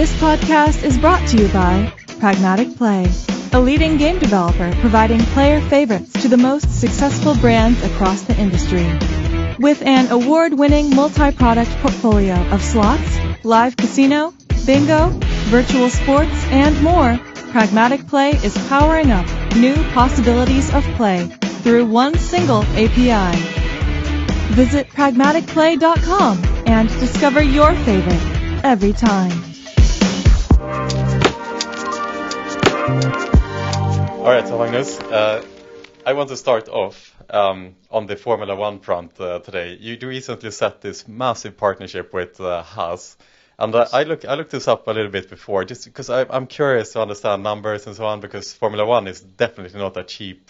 This podcast is brought to you by Pragmatic Play, a leading game developer providing player favorites to the most successful brands across the industry. With an award-winning multi-product portfolio of slots, live casino, bingo, virtual sports, and more, Pragmatic Play is powering up new possibilities of play through one single API. Visit pragmaticplay.com and discover your favorite every time. All right, so Magnus, I want to start off on the Formula One front today. You recently set this massive partnership with Haas, and I looked this up a little bit before, just because I'm curious to understand numbers and so on, because Formula One is definitely not a cheap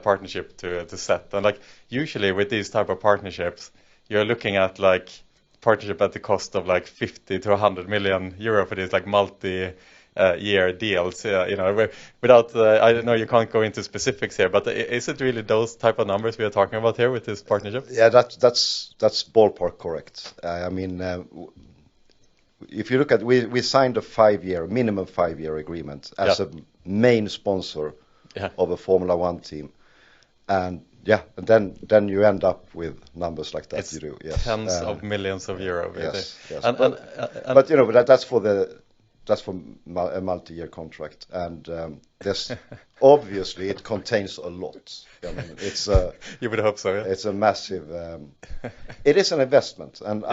partnership to set. And like usually with these type of partnerships, you're looking at like partnership at the cost of like 50 to 100 million euro for these like multi-year deals. Without I know you can't go into specifics here, but is it really those type of numbers we are talking about here with this partnership? Yeah, that's ballpark correct. If you look at, we signed a minimum 5-year agreement as a main sponsor of a Formula One team, and then you end up with numbers like that. It's you do, yes. Tens of millions of euro. Yes. But you know, that's for a multi-year contract, and there's obviously it contains a lot. I mean, it's you would hope so. Yeah? It's a massive. It is an investment, and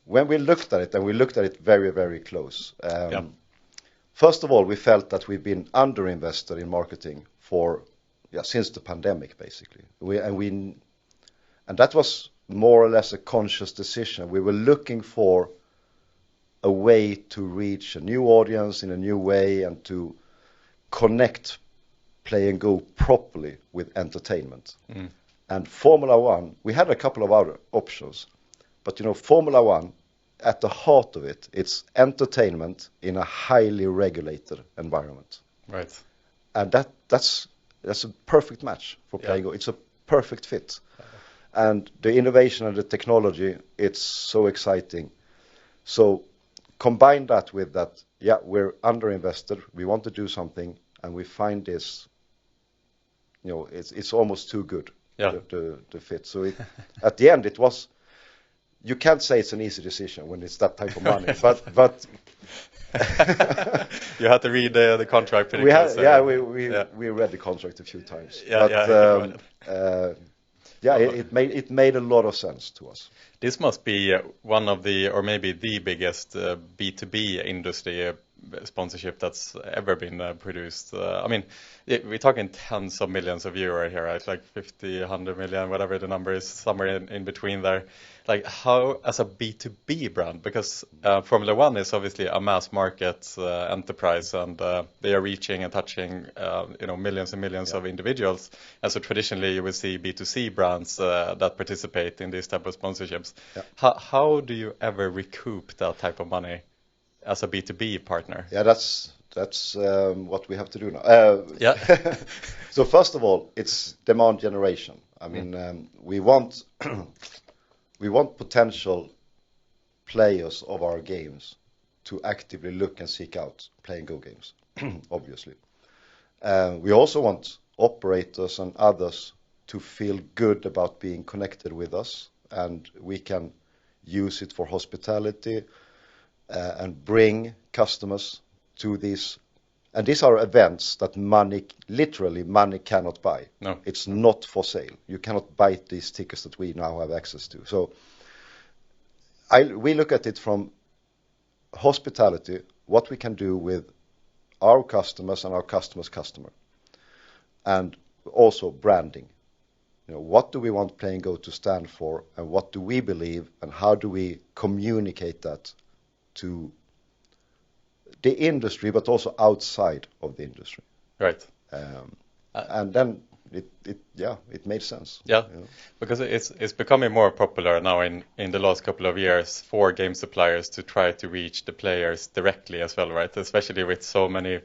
when we looked at it, and we looked at it very, very close. First of all, we felt that we've been underinvested in marketing since the pandemic, basically. And that was more or less a conscious decision. We were looking for a way to reach a new audience in a new way and to connect Playn GO properly with entertainment. And Formula One, we had a couple of other options, but Formula One, at the heart of it, it's entertainment in a highly regulated environment. Right. And that's a perfect match for Playn GO. It's a perfect fit. And the innovation and the technology, it's so exciting. So combine that with that, we're underinvested, we want to do something, and we find this, it's almost too good, the fit. So at the end, it was, you can't say it's an easy decision when it's that type of money, but you had to read the contract pretty close. We read the contract a few times. It made a lot of sense to us. This must be one of the, or maybe the biggest B2B industry sponsorship that's ever been produced. I mean, we're talking tens of millions of euro here, right? Like 50, 100 million, whatever the number is, somewhere in between there. Like how, as a B2B brand, because Formula One is obviously a mass market enterprise, and they are reaching and touching, millions and millions of individuals. And so traditionally you will see B2C brands that participate in these type of sponsorships. How do you ever recoup that type of money as a B2B partner? Yeah, that's what we have to do now. So first of all, it's demand generation. I mean, we want potential players of our games to actively look and seek out Playn GO games, obviously. We also want operators and others to feel good about being connected with us, and we can use it for hospitality and bring customers to these. And these are events that money cannot buy. No. It's not for sale. You cannot buy these tickets that we now have access to. So we look at it from hospitality, what we can do with our customers and our customer's customer. And also branding. What do we want Playn GO to stand for, and what do we believe, and how do we communicate that to the industry, but also outside of the industry. Right. And then it made sense. Yeah, because it's becoming more popular now in the last couple of years for game suppliers to try to reach the players directly as well, right? Especially with so many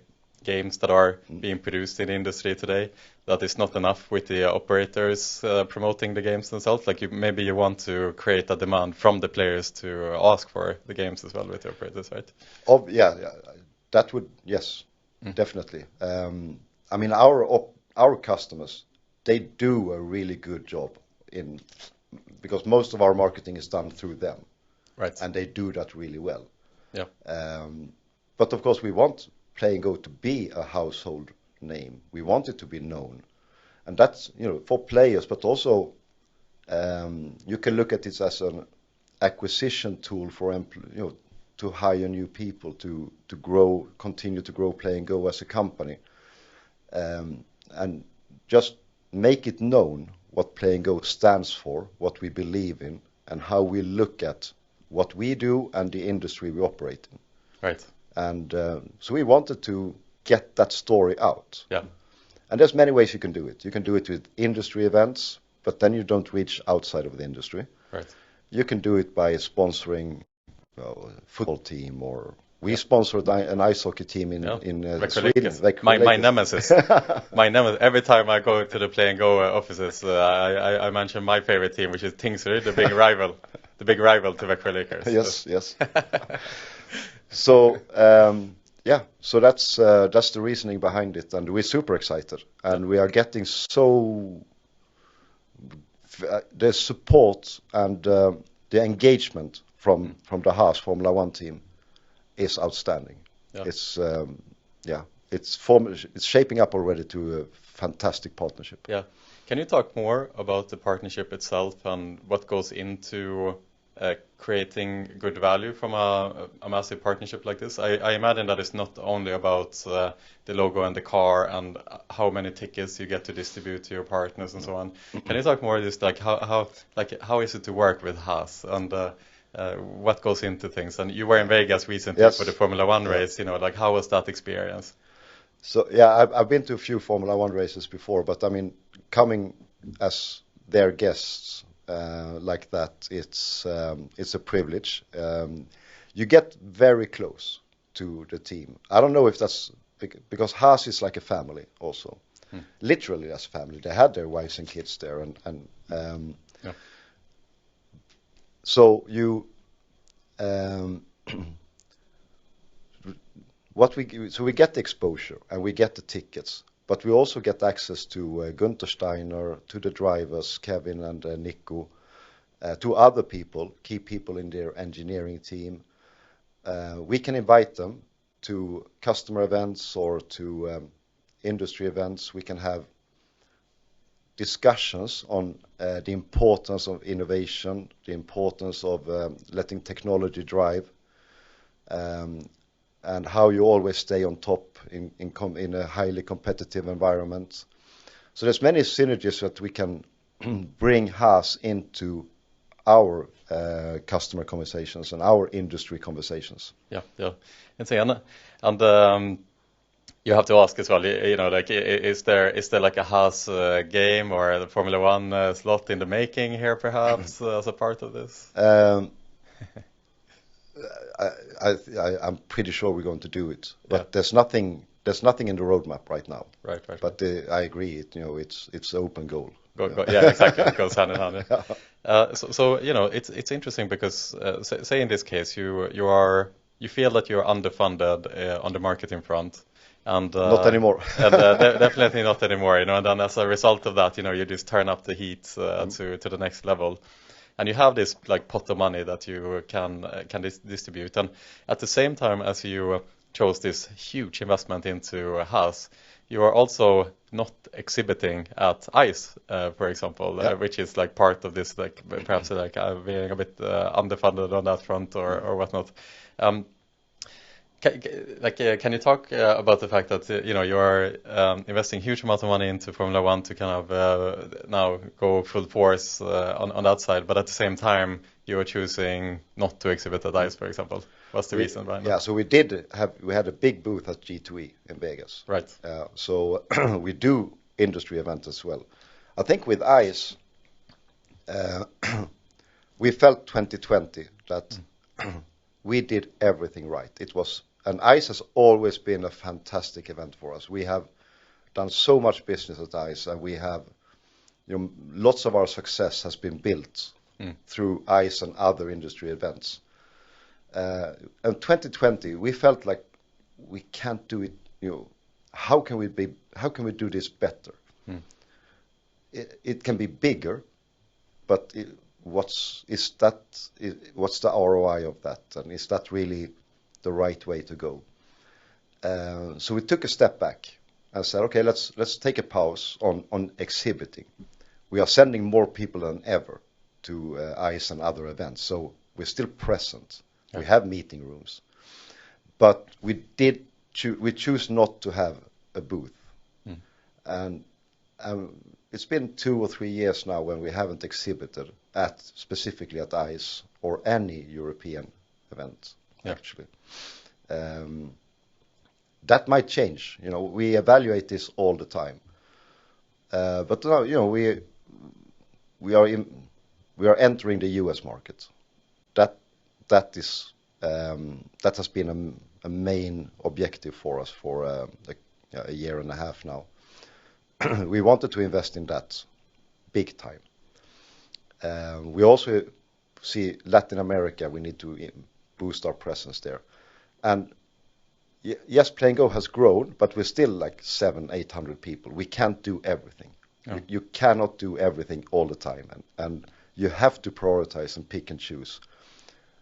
games that are being produced in the industry today, that is not enough with the operators promoting the games themselves. Like maybe you want to create a demand from the players to ask for the games as well with the operators, right? That would, yes, definitely. I mean, our customers, they do a really good job because most of our marketing is done through them, right? And they do that really well. Yeah. But of course, we want Playn GO to be a household name. We want it to be known, and that's for players, but also you can look at it as an acquisition tool for to hire new people to continue to grow Playn GO as a company, and just make it known what Playn GO stands for, what we believe in, and how we look at what we do and the industry we operate in. Right. And so we wanted to get that story out. Yeah. And there's many ways you can do it. You can do it with industry events, but then you don't reach outside of the industry. Right. You can do it by sponsoring a football team, or we sponsored an ice hockey team in Sweden. My nemesis. My nemesis. Every time I go to the Playn GO offices, I mention my favorite team, which is Tingsryd, the big rival. The big rival to Växjö Lakers. Yes. So so that's the reasoning behind it, and we're super excited, and we are getting the support and the engagement from the Haas Formula 1 team is outstanding. Yeah. It's shaping up already to a fantastic partnership. Yeah. Can you talk more about the partnership itself and what goes into creating good value from a massive partnership like this? I imagine that it's not only about the logo and the car and how many tickets you get to distribute to your partners and so on. Can you talk more just like how is it to work with Haas and what goes into things? And you were in Vegas recently for the Formula 1 race, like how was that experience? So I've been to a few Formula 1 races before, but I mean, coming as their guests like that, it's a privilege. You get very close to the team. I don't know if that's because Haas is like a family also, literally as a family. They had their wives and kids there, and so you. We get the exposure and we get the tickets, but we also get access to Gunther Steiner, to the drivers, Kevin and Nico, to other people, key people in their engineering team. We can invite them to customer events or to industry events. We can have discussions on the importance of innovation, the importance of letting technology drive, and how you always stay on top in a highly competitive environment. So there's many synergies that we can bring Haas into our customer conversations and our industry conversations. Yeah. And you have to ask as well, like is there like a Haas game or the Formula 1 slot in the making here perhaps as a part of this? I'm pretty sure we're going to do it, but there's nothing in the roadmap right now. Right. But I agree, it's open goal. Yeah, exactly. It goes hand in hand. So it's interesting because say in this case you feel that you're underfunded on the marketing front. And not anymore. And definitely not anymore. And then as a result of that, you just turn up the heat to the next level. And you have this like pot of money that you can distribute. And at the same time as you chose this huge investment into Haas, you are also not exhibiting at ICE, for example, which is like part of this, like perhaps like being a bit underfunded on that front or whatnot. Can you talk about the fact that you are investing huge amounts of money into Formula 1 to kind of now go full force on that side, but at the same time you are choosing not to exhibit at ICE, for example? What's the reason behind that? Yeah, so we had a big booth at G2E in Vegas. Right. So we do industry events as well. I think with ICE, we felt 2020 that we did everything right. It was and ICE has always been a fantastic event for us. We have done so much business at ICE, and we have, lots of our success has been built through ICE and other industry events. In 2020, we felt like we can't do it. How can we do this better? It can be bigger, but what's the ROI of that, and is that really the right way to go? So we took a step back and said, okay, let's take a pause on exhibiting. We are sending more people than ever to ICE and other events, so we're still present. We have meeting rooms, but we choose not to have a booth, and it's been 2 or 3 years now when we haven't exhibited specifically at ICE or any European event. Actually, that might change. We evaluate this all the time, but now we are entering the US market. That has been a main objective for us for a year and a half now. We wanted to invest in that big time. We also see Latin America. We need to boost our presence there. And yes, Playn GO has grown, but we're still like 700-800 people. We can't do everything. No. You cannot do everything all the time, and you have to prioritize and pick and choose.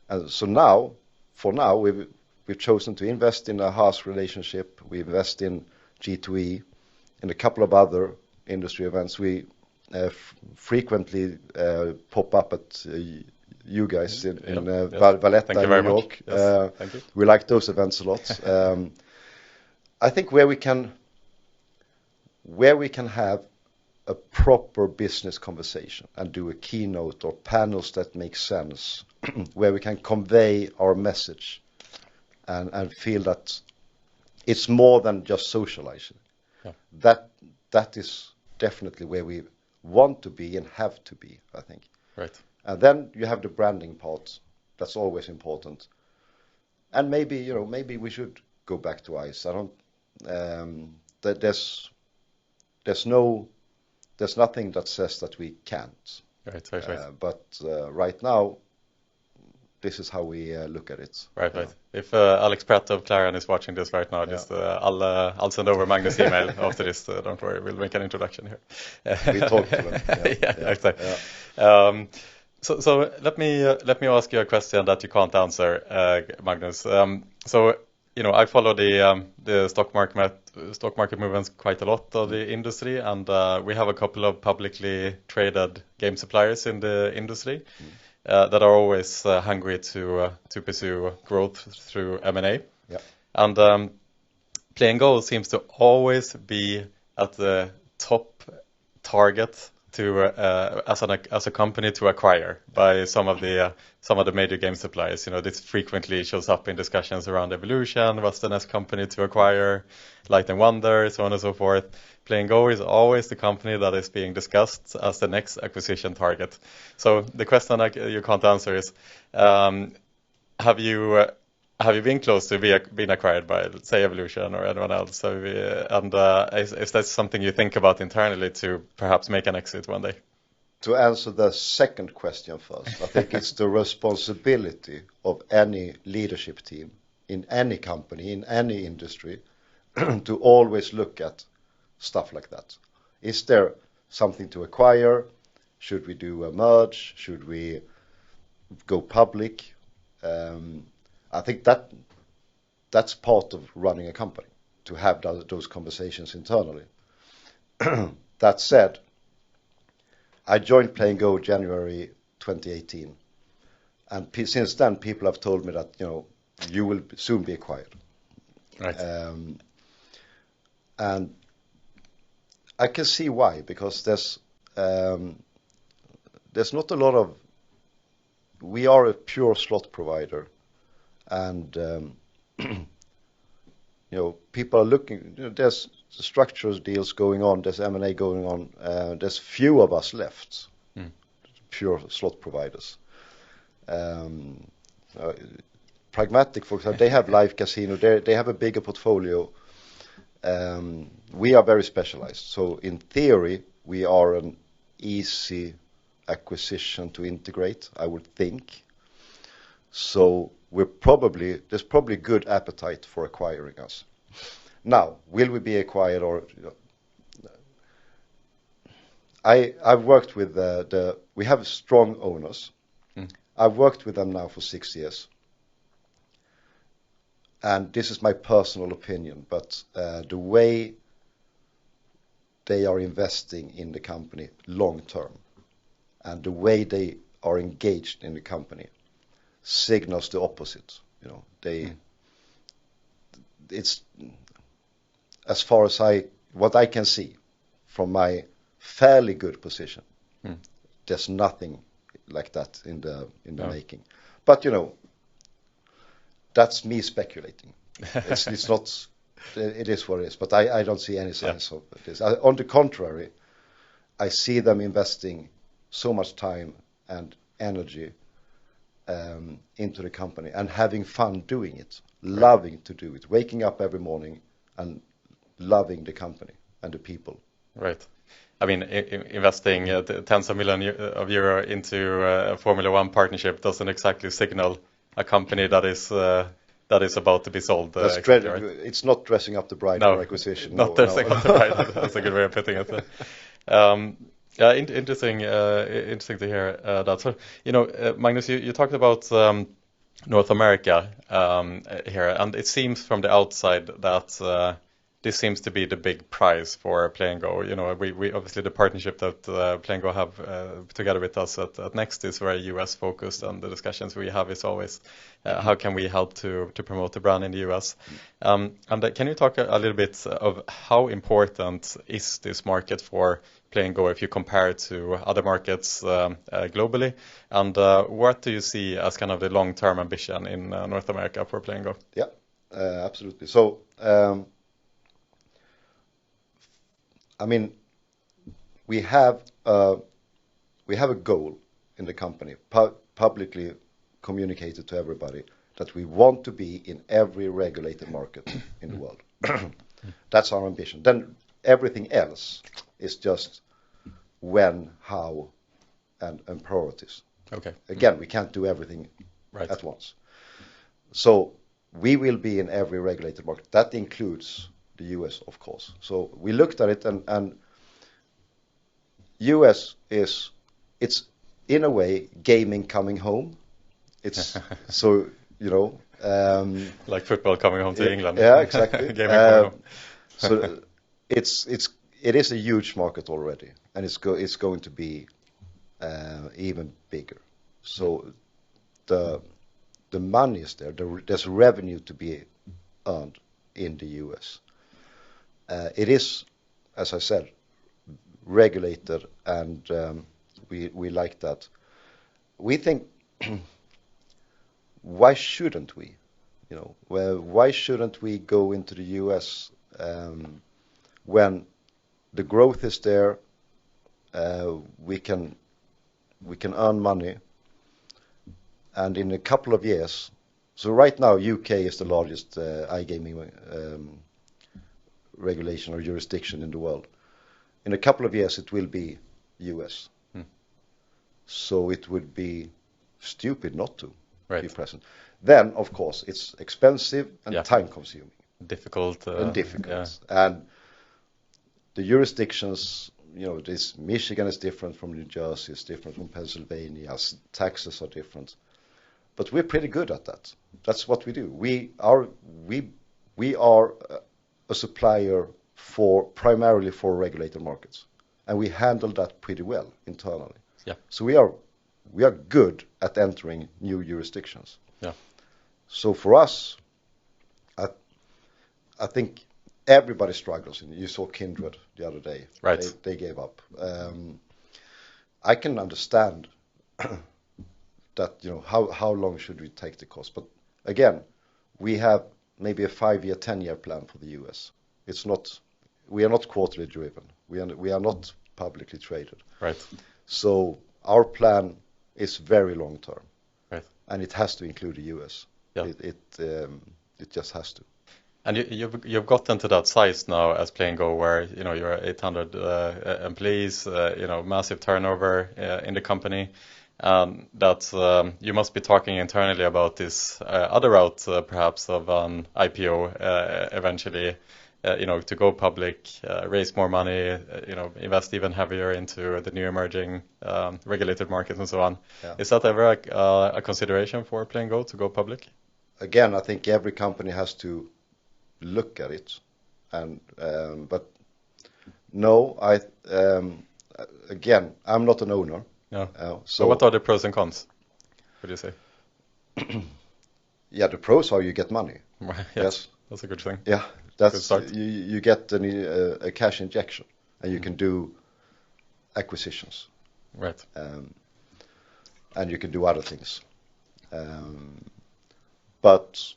And so for now, we've chosen to invest in a Haas relationship. We invest in G2E, in a couple of other industry events. We frequently pop up at you guys in Valletta, New York. Yes. Thank you. We like those events a lot. I think where we can have a proper business conversation and do a keynote or panels that make sense, where we can convey our message and feel that it's more than just socializing. Yeah. That is definitely where we want to be and have to be, I think. Right. And then you have the branding part. That's always important. And maybe we should go back to ICE. I don't. There's nothing that says that we can't. Right. But right now, this is how we look at it. Right. If Alex Pratt of Clarion is watching this right now, just I'll send over Magnus' email after this. Don't worry, we'll make an introduction here. We talk to them. Exactly. Yeah. So let me ask you a question that you can't answer, Magnus. I follow the stock market movements quite a lot of the industry, and we have a couple of publicly traded game suppliers in the industry. That are always hungry to pursue growth through M&A. Yeah. And Playn GO seems to always be at the top target to as a company to acquire by some of the major game suppliers. This frequently shows up in discussions around Evolution, what's the next company to acquire, Light & Wonder, so on and so forth. Playn GO is always the company that is being discussed as the next acquisition target. So the question you can't answer is, have you been close to being acquired by, let's say, Evolution or anyone else? Is that something you think about internally to perhaps make an exit one day? To answer the second question first, I think it's the responsibility of any leadership team in any company, in any industry, to always look at stuff like that. Is there something to acquire? Should we do a merge? Should we go public? I think that's part of running a company, to have those conversations internally. That said, I joined Playn GO January 2018, and since then people have told me that you will soon be acquired. Right. And I can see why, because there's not a lot of. We are a pure slot provider, and people are looking. There's structured deals going on. There's M&A going on. There's few of us left, pure slot providers. Playn Pragmatic, for example, they have live casino. They have a bigger portfolio. We are very specialized. So in theory, we are an easy acquisition to integrate, I would think. So there's probably good appetite for acquiring us. Now, will we be acquired or? I've worked with we have strong owners. I've worked with them now for 6 years. And this is my personal opinion, but the way they are investing in the company long term and the way they are engaged in the company signals the opposite. It's as far as what I can see from my fairly good position. There's nothing like that in the making. But that's me speculating. It's not. It is what it is. But I don't see any signs of this. On the contrary, I see them investing so much time and energy into the company and having fun doing it, loving to do it, waking up every morning and loving the company and the people. Right. I mean, investing tens of millions of euro into a Formula One partnership doesn't exactly signal a company that is about to be sold. That's exactly, right? It's not dressing up the bride for acquisition. Not dressing up the bride. That's a good way of putting it. Interesting to hear that. So, Magnus, you talked about North America here, and it seems from the outside that this seems to be the big prize for Playn GO. We obviously the partnership that Playn GO have together with us at Next is very US focused, and the discussions we have is always how can we help to promote the brand in the US. And can you talk a little bit of how important is this market for Playn GO if you compare it to other markets globally, and what do you see as kind of the long-term ambition in North America for Playn GO? Yeah, absolutely. So. I mean, we have a goal in the company, publicly communicated to everybody, that we want to be in every regulated market in the world. That's our ambition. Then everything else is just when, how, and priorities. Okay. Again, we can't do everything at once. So we will be in every regulated market. That includes the US, of course. So we looked at it, and US it's in a way gaming coming home. It's so like football coming home to England. Yeah, exactly. Gaming coming home. So it is a huge market already, and it's going to be even bigger. So the money is there. There's revenue to be earned in the US. It is, as I said, regulated, and we like that. We think, why shouldn't we? Why shouldn't we go into the US when the growth is there? We can earn money, and in a couple of years. So right now, UK is the largest iGaming regulation or jurisdiction in the world. In a couple of years it will be US. So it would be stupid not to be present. Then of course it's expensive and time consuming. Difficult. And the jurisdictions, Michigan is different from New Jersey, it's different from Pennsylvania, taxes are different. But we're pretty good at that. That's what we do. We are a supplier primarily for regulated markets, and we handle that pretty well internally. Yeah. So we are good at entering new jurisdictions. Yeah. So for us, I think everybody struggles. You saw Kindred the other day. Right. They gave up. I can understand that. How long should we take the course? But again, we have maybe a 5-year, 10-year plan for the US. We are not quarterly driven. We are not publicly traded. Right. So our plan is very long term. Right. And it has to include the US. Yeah. It just has to. And you've gotten to that size now as Playn GO, where you're 800 employees, massive turnover in the company. That you must be talking internally about this other route, perhaps of an IPO eventually. To go public, raise more money, invest even heavier into the new emerging regulated markets and so on. Yeah. Is that ever a consideration for Playn GO to go public? Again, I think every company has to look at it, and but no, again, I'm not an owner. No. So what are the pros and cons, would you say? Yeah, the pros are you get money. Yes, that's a good thing. Yeah, that's you get a cash injection, and you can do acquisitions. Right. And you can do other things. But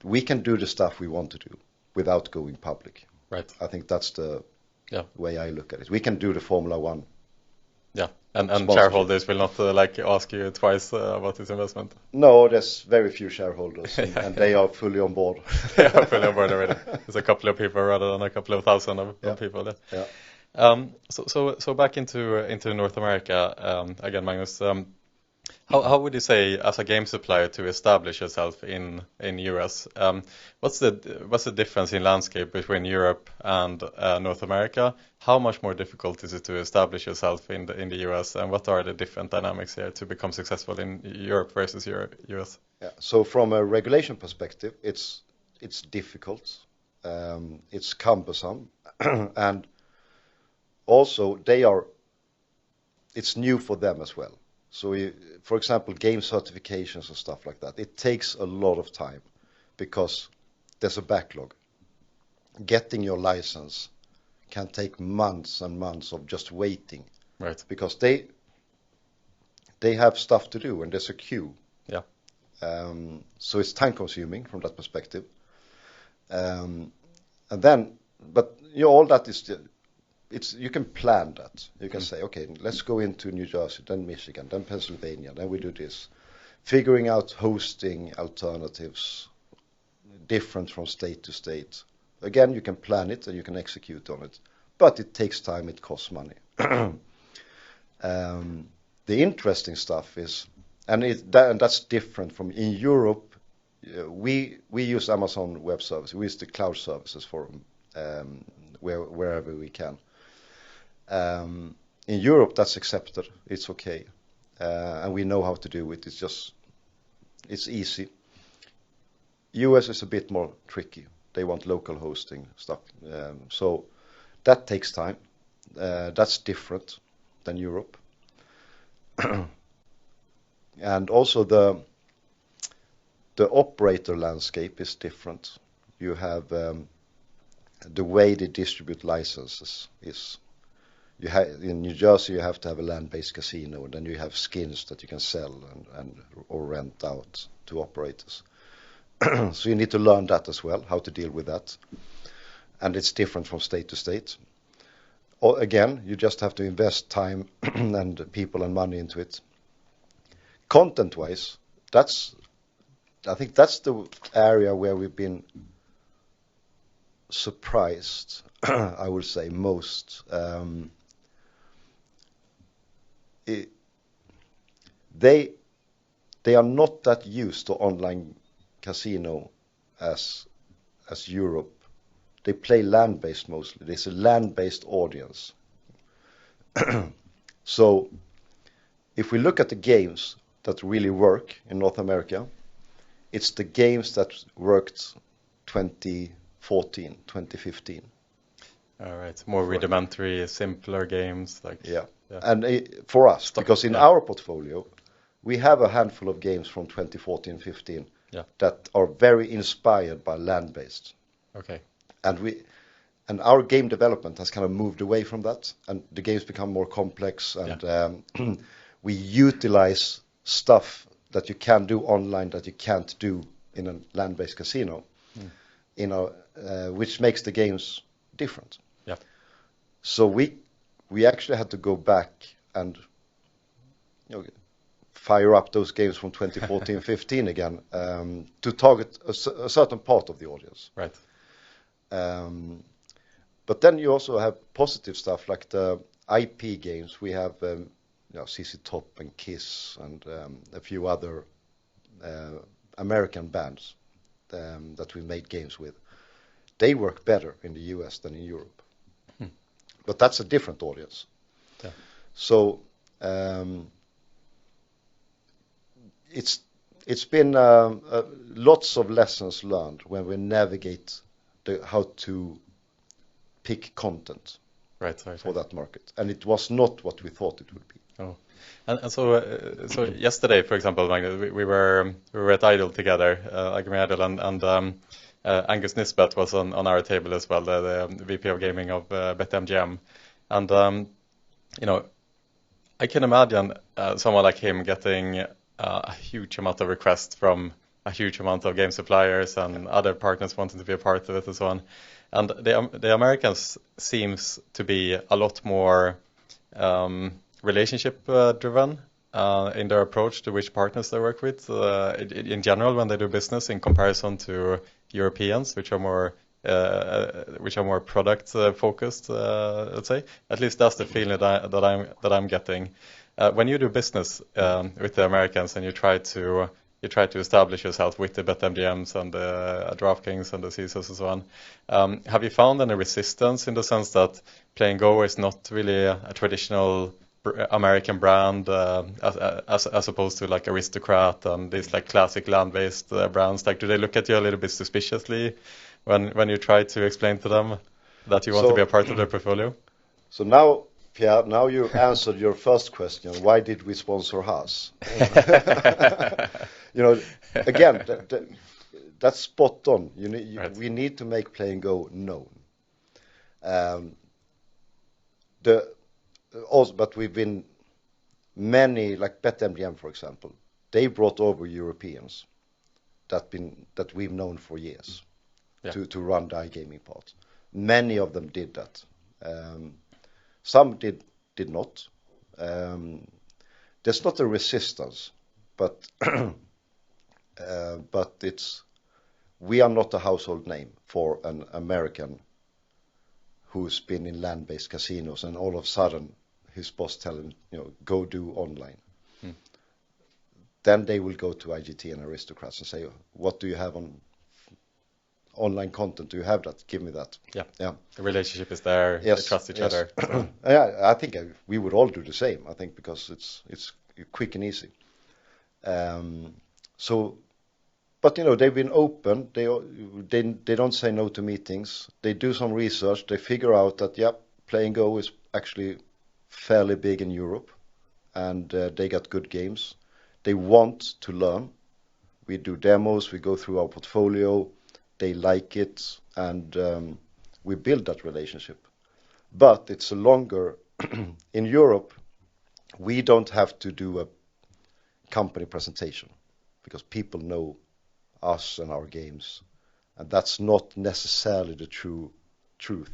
we can do the stuff we want to do without going public. Right. I think that's the way I look at it. We can do the Formula One. Yeah, and shareholders will not ask you twice about this investment. No, there's very few shareholders, and they are fully on board. They are fully on board already. There's a couple of people rather than a couple of thousand of people there. Yeah. So back into North America again, Magnus. How would you say, as a game supplier, to establish yourself in US? What's the difference in landscape between Europe and North America? How much more difficult is it to establish yourself in the US, and what are the different dynamics here to become successful in Europe versus US? Yeah. So from a regulation perspective, it's difficult, it's cumbersome, and also it's new for them as well. So, for example, game certifications and stuff like that, it takes a lot of time because there's a backlog. Getting your license can take months and months of just waiting. Right. Because they have stuff to do and there's a queue. Yeah. So it's time consuming from that perspective. But all that is you can plan that. You can say, okay, let's go into New Jersey, then Michigan, then Pennsylvania, then we do this. Figuring out hosting alternatives different from state to state. Again, you can plan it and you can execute on it, but it takes time, it costs money. The interesting stuff is, and that's different from in Europe, we use Amazon Web Services, we use the cloud services for wherever we can. In Europe, that's accepted. It's okay, and we know how to do it. It's easy. US is a bit more tricky. They want local hosting stuff, so that takes time. That's different than Europe, and also the operator landscape is different. You have the way they distribute licenses is. In New Jersey, you have to have a land-based casino, and then you have skins that you can sell or rent out to operators. So you need to learn that as well, how to deal with that. And it's different from state to state. Or again, you just have to invest time and people and money into it. Content-wise, I think that's the area where we've been surprised, I would say, most. They are not that used to online casino as Europe. They play land-based mostly. There's a land-based audience. So if we look at the games that really work in North America, it's the games that worked 2014, 2015. All right, more rudimentary, simpler games. Yeah. And for us, because in our portfolio, we have a handful of games from 2014-15 that are very inspired by land-based. Okay. And our game development has kind of moved away from that, and the games become more complex, and we utilize stuff that you can do online that you can't do in a land-based casino, which makes the games different. Yeah. So we actually had to go back and fire up those games from 2014-15 again to target a certain part of the audience. Right. But then you also have positive stuff like the IP games. We have CC Top and Kiss and a few other American bands that we made games with. They work better in the US than in Europe. But that's a different audience. Yeah. So it's been lots of lessons learned when we navigate how to pick content for that market, and it was not what we thought it would be. Oh, and so yesterday, for example, Magnus, we were at Idle together, iGaming Idle, and Angus Nisbet was on our table as well, the VP of Gaming of BetMGM, and I can imagine someone like him getting a huge amount of requests from a huge amount of game suppliers and other partners wanting to be a part of it and so on. And the Americans seems to be a lot more relationship driven in their approach to which partners they work with in general when they do business, in comparison to Europeans, which are more product focused. Let's say, at least that's the feeling that I'm getting when you do business with the Americans and you try to establish yourself with the BetMGMs and the DraftKings and the CISOs and so on. Have you found any resistance in the sense that Playn GO is not really a traditional American brand as opposed to like Aristocrat and these like classic land-based brands? Like, do they look at you a little bit suspiciously when you try to explain to them that you want to be a part of their portfolio? So now, Pierre, you answered your first question. Why did we sponsor Haas? Again, that's spot on. Right. We need to make Playn GO known. But we've been many, like BetMGM, for example. They brought over Europeans that we've known for years to run the iGaming part. Many of them did that. Some did not. There's not a resistance, but we are not a household name for an American who's been in land-based casinos and all of a sudden his boss tell him, go do online. Then they will go to IGT and Aristocrats and say, what do you have on online content? Do you have that? Give me that. Yeah. The relationship is there. Yes. They trust each other. Yeah, I think we would all do the same. I think because it's quick and easy. But they've been open. They don't say no to meetings. They do some research. They figure out that Playn GO is actually fairly big in Europe, and they got good games. They want to learn. We do demos. We go through our portfolio. They like it, and we build that relationship. But it's a longer. In Europe, we don't have to do a company presentation because people know us and our games, and that's not necessarily the true truth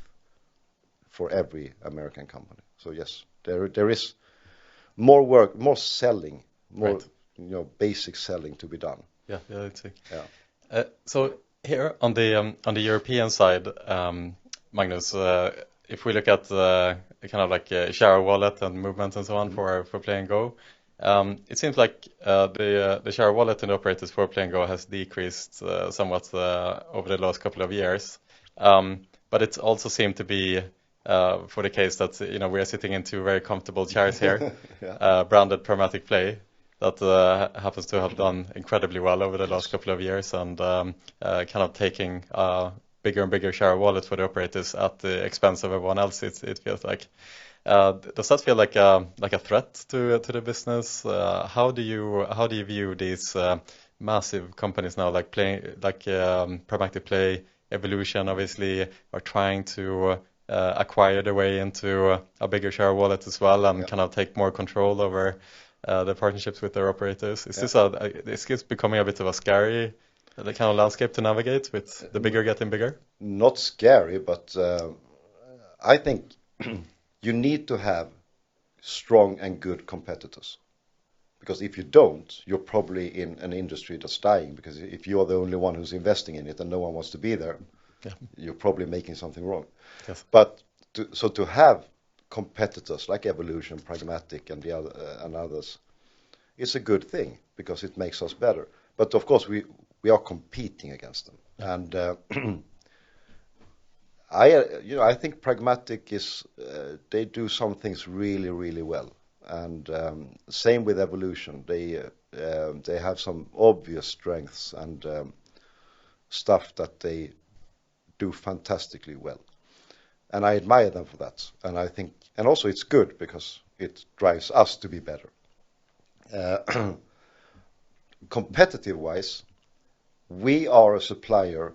for every American company. So yes, there is more work, more selling, more basic selling to be done. Yeah, I'd say. Yeah. So here on the European side, Magnus, if we look at kind of like share of wallet and movement and so on for Playn GO, it seems like the share of wallet and operators for Playn GO has decreased somewhat over the last couple of years. But it also seemed to be for the case that we are sitting in two very comfortable chairs here, branded Pragmatic Play, that happens to have done incredibly well over the last couple of years and kind of taking bigger and bigger share of wallet for the operators at the expense of everyone else. It feels like. Does that feel like a threat to the business? How do you view these massive companies now, like Pragmatic Play, Evolution, obviously, are trying to acquire their way into a bigger share of wallet as well and kind of take more control over the partnerships with their operators? Is this becoming a bit of a scary kind of landscape to navigate with the bigger getting bigger? Not scary, but I think you need to have strong and good competitors. because if you don't, you're probably in an industry that's dying, because if you're the only one who's investing in it and no one wants to be there, you're probably making something wrong. Yes. But to have competitors like Evolution, Pragmatic, and and others, it's a good thing because it makes us better. But of course, we are competing against them, and I think Pragmatic they do some things really, really well, and same with Evolution. They have some obvious strengths and stuff that they do fantastically well, and I admire them for that. And I think, and also it's good because it drives us to be better. Competitive wise, we are a supplier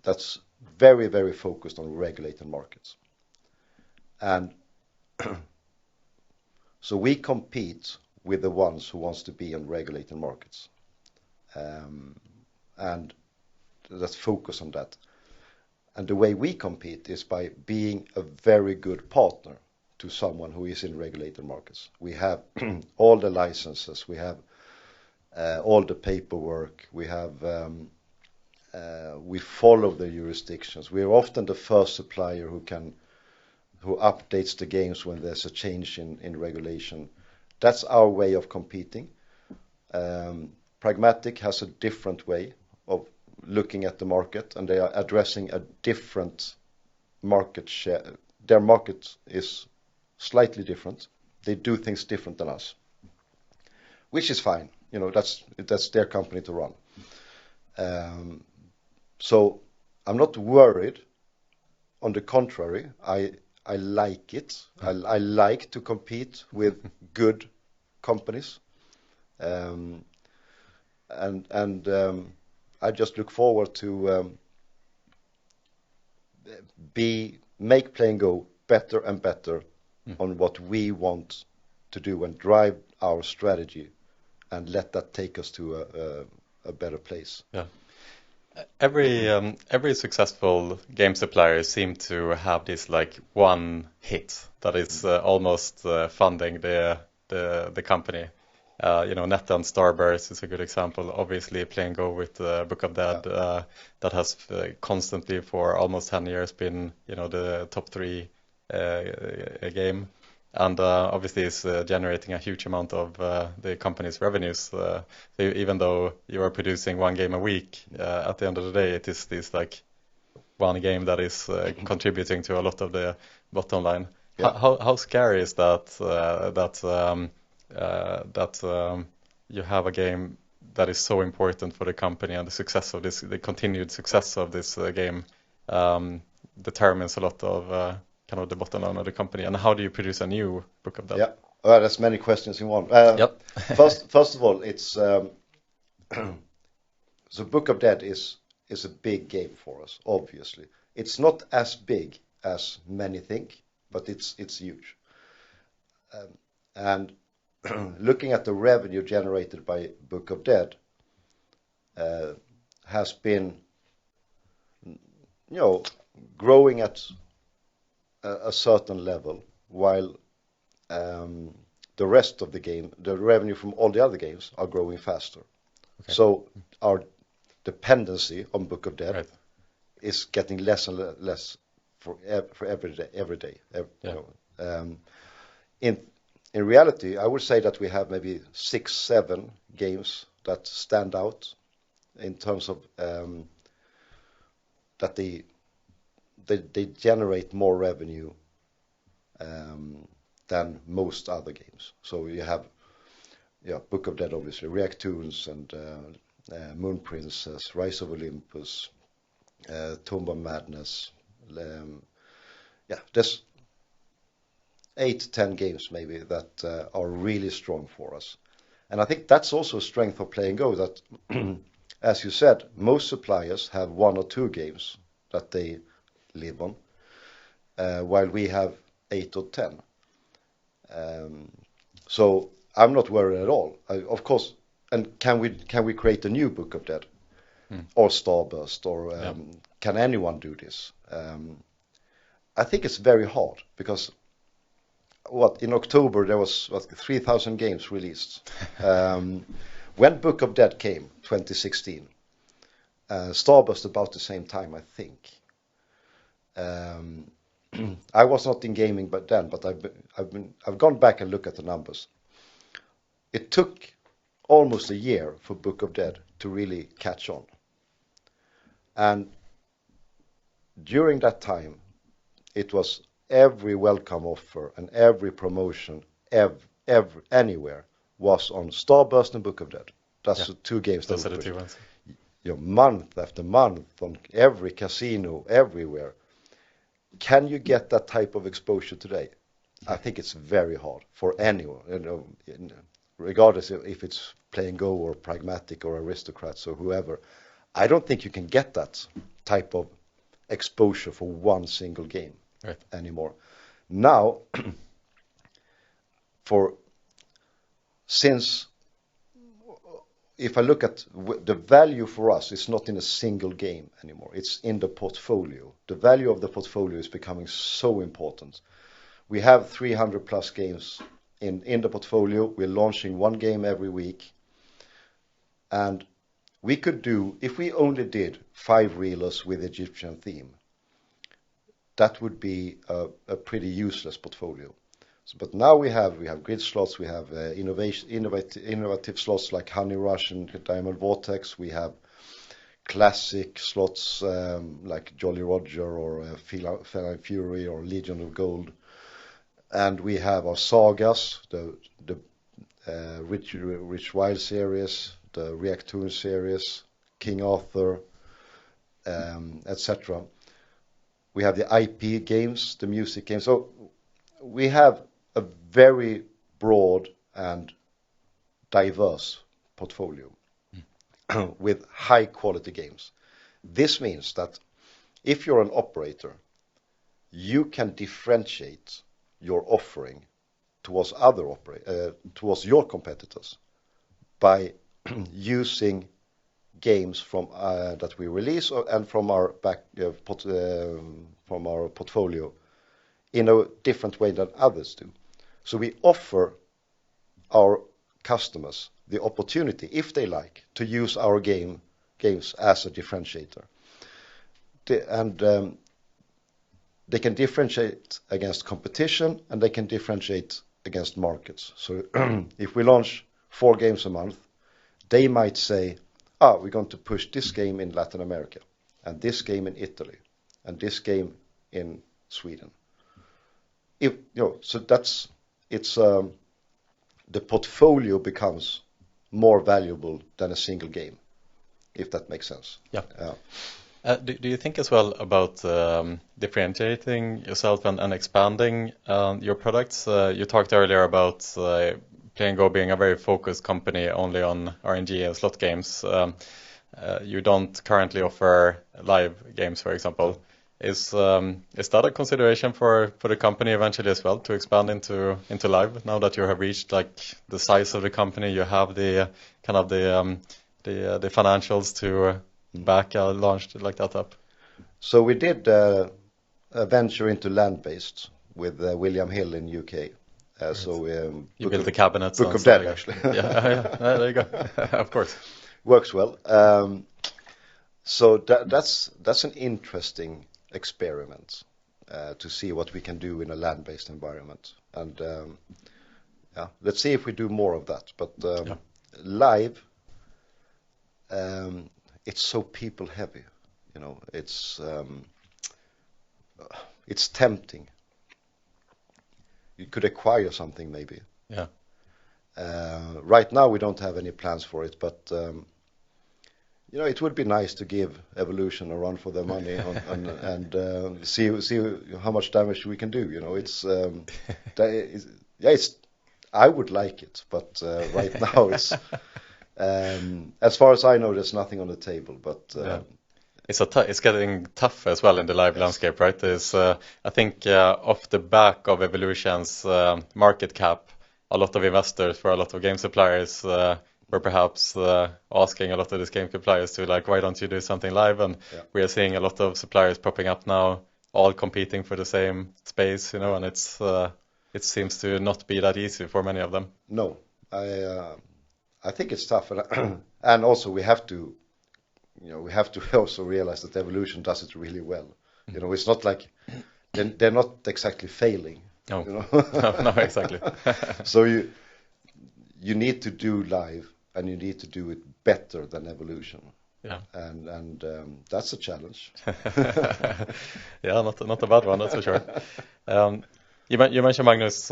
that's very, very focused on regulated markets, and so we compete with the ones who wants to be on regulated markets, and let's focus on that. And the way we compete is by being a very good partner to someone who is in regulated markets. We have all the licenses, we have all the paperwork, we follow the jurisdictions. We are often the first supplier who updates the games when there's a change in regulation. That's our way of competing. Pragmatic has a different way of looking at the market, and they are addressing a different market share. Their market is slightly different. They do things different than us, which is fine. That's their company to run. So I'm not worried. On the contrary, I like it. I like to compete with good companies, and I just look forward to make Playn GO better and better on what we want to do and drive our strategy, and let that take us to a better place. Yeah. Every successful game supplier seem to have this like one hit that is almost funding the company. Netta and Starburst is a good example. Obviously, Playn GO with Book of Dead, that has constantly for almost 10 years been, the top 3 game, and obviously is generating a huge amount of the company's revenues. So even though you are producing one game a week, at the end of the day, it is this like one game that is contributing to a lot of the bottom line. Yeah. How scary is that you have a game that is so important for the company, and the continued success of this game determines a lot of kind of the bottom line of the company. And how do you produce a new Book of Dead? Yeah, well, there's many questions in one. Yep. First of all, it's so Book of Dead is a big game for us. Obviously, it's not as big as many think, but it's huge. And looking at the revenue generated by Book of Dead, has been, growing at a certain level, while the rest of the game, the revenue from all the other games, are growing faster. Okay. So our dependency on Book of Dead is getting less and less for every day. In reality, I would say that we have maybe 6-7 games that stand out in terms of that they generate more revenue than most other games. So you have Book of Dead, obviously, Reactoons, and Moon Princess, Rise of Olympus, Tomb of Madness. There's 8-10 games maybe that are really strong for us. And I think that's also a strength of Playn GO, that as you said, most suppliers have 1 or 2 games that they live on, while we have 8 or 10. So I'm not worried at all. Of course, and can we create a new Book of Dead or Starburst, or can anyone do this? I think it's very hard, because in October there was 3,000 games released. When Book of Dead came, 2016, Starburst about the same time, I think. I was not in gaming but I've gone back and looked at the numbers. It took almost a year for Book of Dead to really catch on. And during that time, it was every welcome offer and every promotion anywhere was on Starburst and Book of Dead. That's the two games. Those are the two ones. Month after month on every casino, everywhere. Can you get that type of exposure today? I think it's very hard for anyone, regardless if it's Playn GO or Pragmatic or Aristocrats or whoever. I don't think you can get that type of exposure for one single game anymore. Now, if I look at the value for us, it's not in a single game anymore. It's in the portfolio. The value of the portfolio is becoming so important. We have 300 plus games in the portfolio. We're launching one game every week. And we could do, if we only did 5-reelers with Egyptian theme, that would be a pretty useless portfolio. But now we have grid slots, we have innovative slots like Honey Rush and Diamond Vortex. We have classic slots like Jolly Roger or Feline Fury or Legion of Gold. And we have our sagas, the Rich Wild series, the Reactoon series, King Arthur, etc. We have the IP games, the music games. So we have a very broad and diverse portfolio with high quality games. This means that if you're an operator, you can differentiate your offering towards towards your competitors by using games from that we release and from our from our portfolio in a different way than others do. So we offer our customers the opportunity, if they like, to use our games as a differentiator. They can differentiate against competition and they can differentiate against markets. So if we launch 4 games a month, they might say, we're going to push this game in Latin America and this game in Italy and this game in Sweden. So the portfolio becomes more valuable than a single game, if that makes sense. Yeah. Do you think as well about differentiating yourself and expanding your products? You talked earlier about Playn GO being a very focused company only on RNG and slot games. You don't currently offer live games, for example. Is that a consideration for the company eventually as well to expand into live now that you have reached like the size of the company, you have the kind of the financials to back a launch like that up? So we did a venture into land-based with William Hill in UK. Right. So you built the cabinets. Book of Dead, actually. yeah, there you go. Of course, works well. So that's an interesting experiment to see what we can do in a land-based environment, and let's see if we do more of that. But live, it's so people heavy, it's tempting. You could acquire something maybe. Yeah. Right now we don't have any plans for it, but it would be nice to give Evolution a run for their money and see how much damage we can do. I would like it, but right now it's as far as I know, there's nothing on the table. But it's getting tough as well in the live landscape, right? There's I think off the back of Evolution's market cap, a lot of investors for a lot of game suppliers were perhaps asking a lot of these game suppliers to why don't you do something live? And we are seeing a lot of suppliers popping up now, all competing for the same space, and it's it seems to not be that easy for many of them. No, I think it's tough, and also we have to also realize that evolution does it really well. It's not like they're not exactly failing. No, no, exactly. So you need to do live, and you need to do it better than evolution. Yeah, and that's a challenge. Yeah, not a bad one, that's for sure. You mentioned Magnus.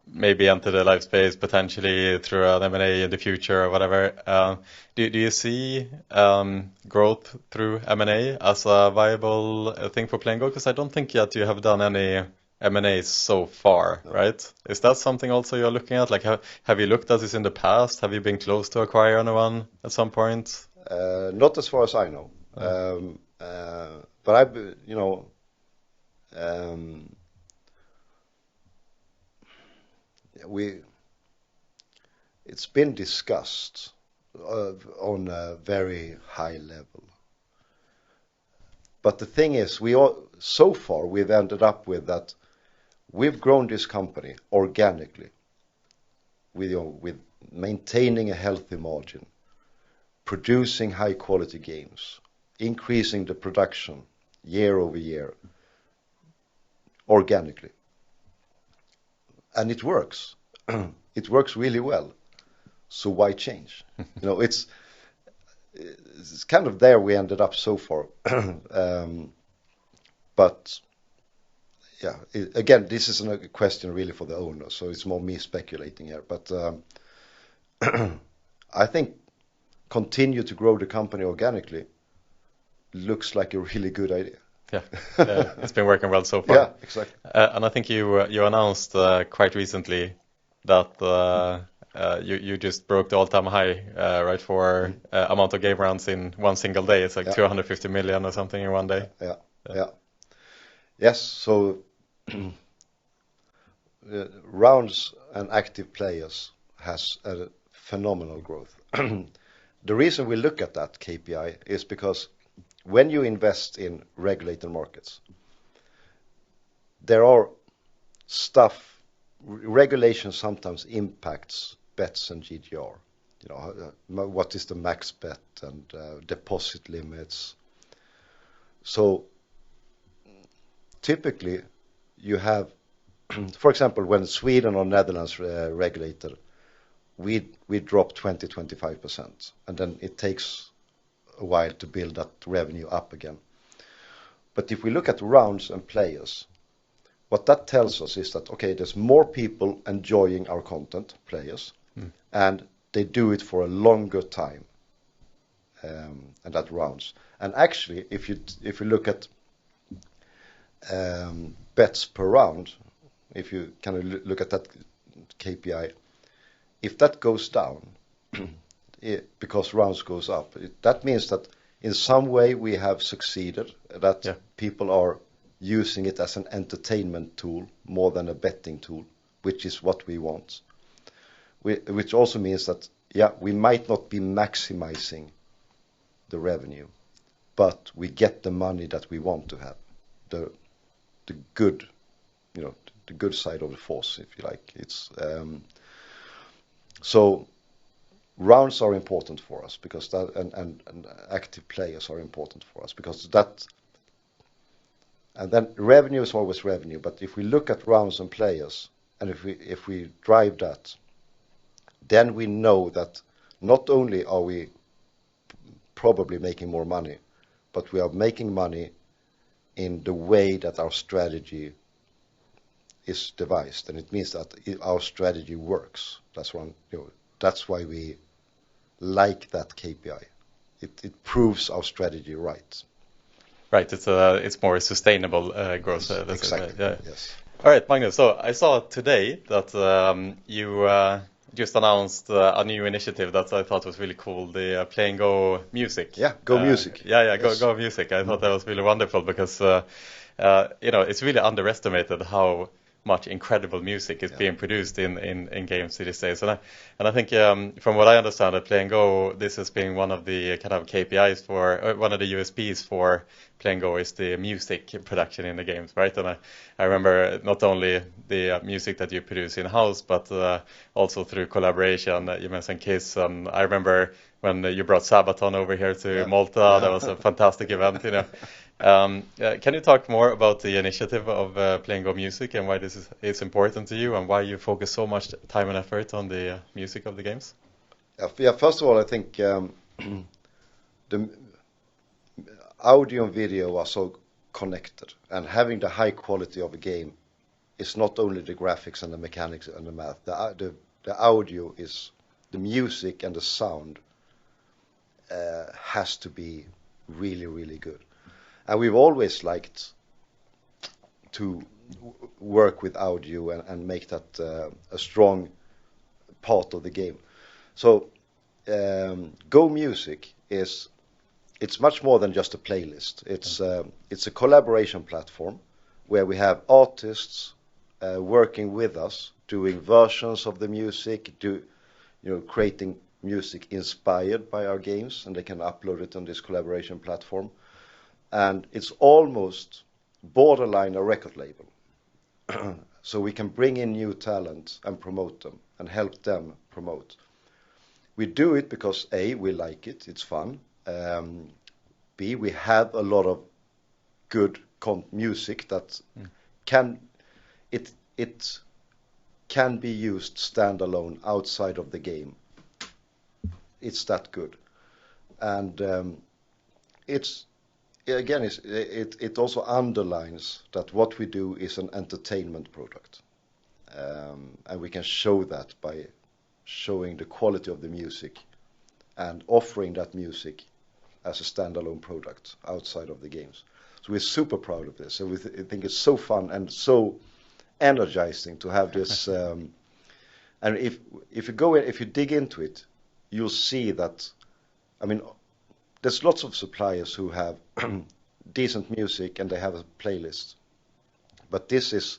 Maybe enter the live space potentially through an M&A in the future or whatever. Do you see growth through M&A as a viable thing for Playn GO? Because I don't think yet you have done any M&As so far, right? Is that something also you're looking at? Like, have you looked at this in the past? Have you been close to acquire anyone at some point? Not as far as I know. But it's been discussed on a very high level. But the thing is, so far we've ended up with that we've grown this company organically with maintaining a healthy margin, producing high quality games, increasing the production year over year organically. And it works. It works really well. So why change? It's kind of there we ended up so far. But yeah, again, this isn't a question really for the owner, so it's more me speculating here. But I think continue to grow the company organically looks like a really good idea. Yeah, it's been working well so far. Yeah, exactly. And I think you announced quite recently that you just broke the all-time high, right, for amount of game rounds in one single day. It's like 250 million or something in one day. Yeah. Yes, so rounds and active players has a phenomenal growth. The reason we look at that KPI is because when you invest in regulated markets, there are regulation sometimes impacts bets and GGR. What is the max bet and deposit limits. So typically you have, for example, when Sweden or Netherlands regulated, we drop 20-25%, and then it takes a while to build that revenue up again. But if we look at rounds and players, what that tells us is that, okay, there's more people enjoying our content, players, and they do it for a longer time, and that rounds. And actually, if you look at bets per round, if you kind of look at that KPI, if that goes down because rounds goes up, that means that in some way we have succeeded, that people are using it as an entertainment tool more than a betting tool, which is what we want. Which also means that, we might not be maximizing the revenue, but we get the money that we want to have, the good, the good side of the force, if you like. It's so rounds are important for us because that, and active players are important for us because that, and then revenue is always revenue. But if we look at rounds and players, and if we drive that, then we know that not only are we probably making more money, but we are making money in the way that our strategy is devised, and it means that our strategy works. That's one. That's why we like that KPI. It proves our strategy right. Right. It's more sustainable growth. Exactly. Yes. All right, Magnus. So I saw today that you just announced a new initiative that I thought was really cool. The Playn GO music. Yeah, Go Music. Yes. Go Music. I thought that was really wonderful because it's really underestimated how much incredible music is being produced in games these days. And I think from what I understand at Playn GO, this has been one of the kind of KPIs for one of the USPs for Playn GO is the music production in the games, right? And I remember not only the music that you produce in-house, but also through collaboration. You mentioned Kiss, and I remember when you brought Sabaton over here to Malta. That was a fantastic event, you know. Can you talk more about the initiative of Playn GO Music and why this is important to you and why you focus so much time and effort on the music of the games? Yeah, first of all, I think the audio and video are so connected, and having the high quality of a game is not only the graphics and the mechanics and the math. The audio is the music and the sound has to be really, really good. And we've always liked to work with audio and make that a strong part of the game. So Go Music it's much more than just a playlist. It's a collaboration platform where we have artists working with us, doing versions of the music, creating music inspired by our games, and they can upload it on this collaboration platform. And it's almost borderline a record label. So we can bring in new talent and promote them and help them promote. We do it because A, we like it, it's fun. B, we have a lot of good music that can be used standalone outside of the game. It's that good. And it also underlines that what we do is an entertainment product. And we can show that by showing the quality of the music and offering that music as a standalone product outside of the games. So we're super proud of this, and we think it's so fun and so energizing to have this. And if you dig into it, you'll see that, I mean, there's lots of suppliers who have decent music and they have a playlist. But this is,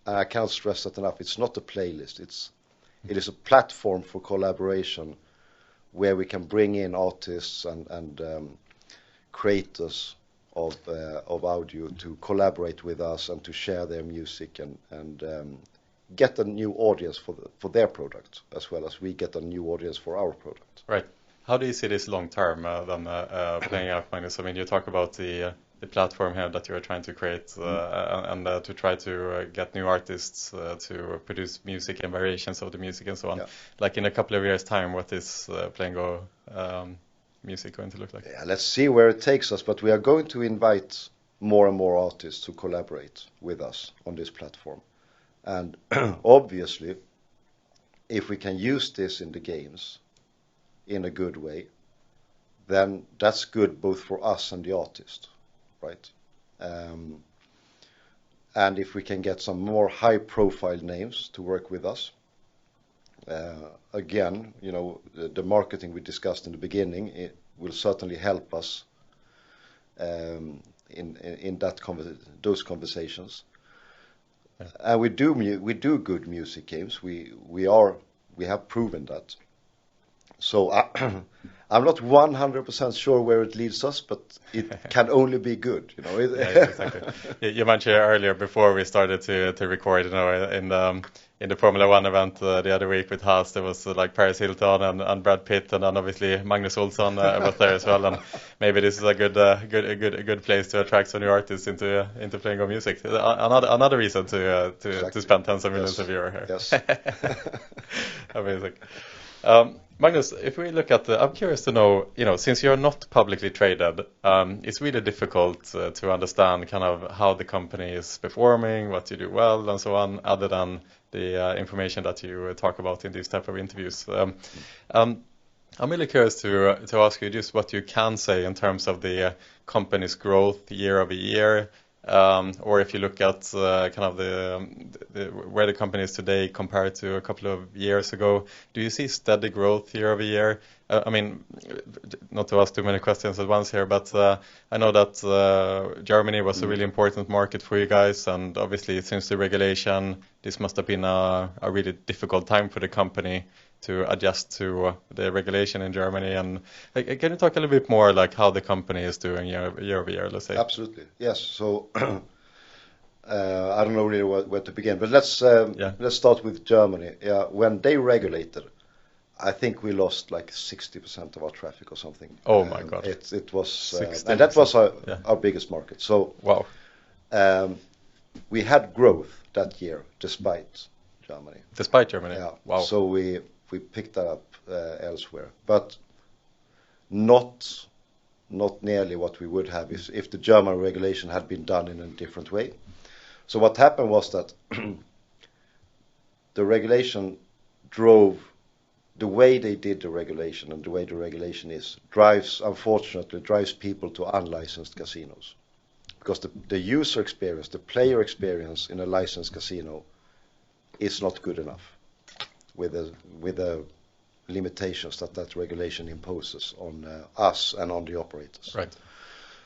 I can't stress that enough, it's not a playlist. It is a platform for collaboration where we can bring in artists and creators of audio to collaborate with us and to share their music and get a new audience for their product, as well as we get a new audience for our product. Right. How do you see this long term playing out, Magnus? I mean, you talk about the platform here that you are trying to create and to try to get new artists to produce music and variations of the music and so on. Yeah. Like in a couple of years' time, what is Playn GO music going to look like? Yeah, let's see where it takes us, but we are going to invite more and more artists to collaborate with us on this platform. And obviously, if we can use this in the games in a good way, then that's good both for us and the artist, right? And if we can get some more high-profile names to work with us, again, the marketing we discussed in the beginning, it will certainly help us in those conversations. Yeah. And we do good music games. We have proven that. So I'm not 100% sure where it leads us, but it can only be good, Yeah, exactly. You mentioned earlier before we started to record, in the Formula 1 event the other week with Haas, there was like Paris Hilton and Brad Pitt, and then obviously Magnus Olsson was there as well. And maybe this is a good place to attract some new artists into Playn GO Music. Another reason to spend tens of millions of euros here. Yes. Amazing. Magnus, if we look at I'm curious to know, since you're not publicly traded, it's really difficult to understand kind of how the company is performing, what you do well, and so on, other than the information that you talk about in these type of interviews. I'm really curious to ask you just what you can say in terms of the company's growth year over year, or if you look at kind of where the company is today compared to a couple of years ago, do you see steady growth year over year? I mean, not to ask too many questions at once here, but I know that Germany was a really important market for you guys, and obviously since the regulation, this must have been a really difficult time for the company to adjust to the regulation in Germany. And can you talk a little bit more like how the company is doing year over year, let's say? Absolutely, yes. So I don't know really where to begin, but let's start with Germany. Yeah, when they regulated, I think we lost like 60% of our traffic or something. Oh my God! It was, and that was our biggest market. So wow, we had growth that year despite Germany. Despite Germany, yeah. Wow. So we picked that up elsewhere, but not nearly what we would have if the German regulation had been done in a different way. So what happened was that the regulation drove. The way they did the regulation and the way the regulation is unfortunately drives people to unlicensed casinos, because the user experience, the player experience in a licensed casino is not good enough with the limitations that regulation imposes on us and on the operators. Right.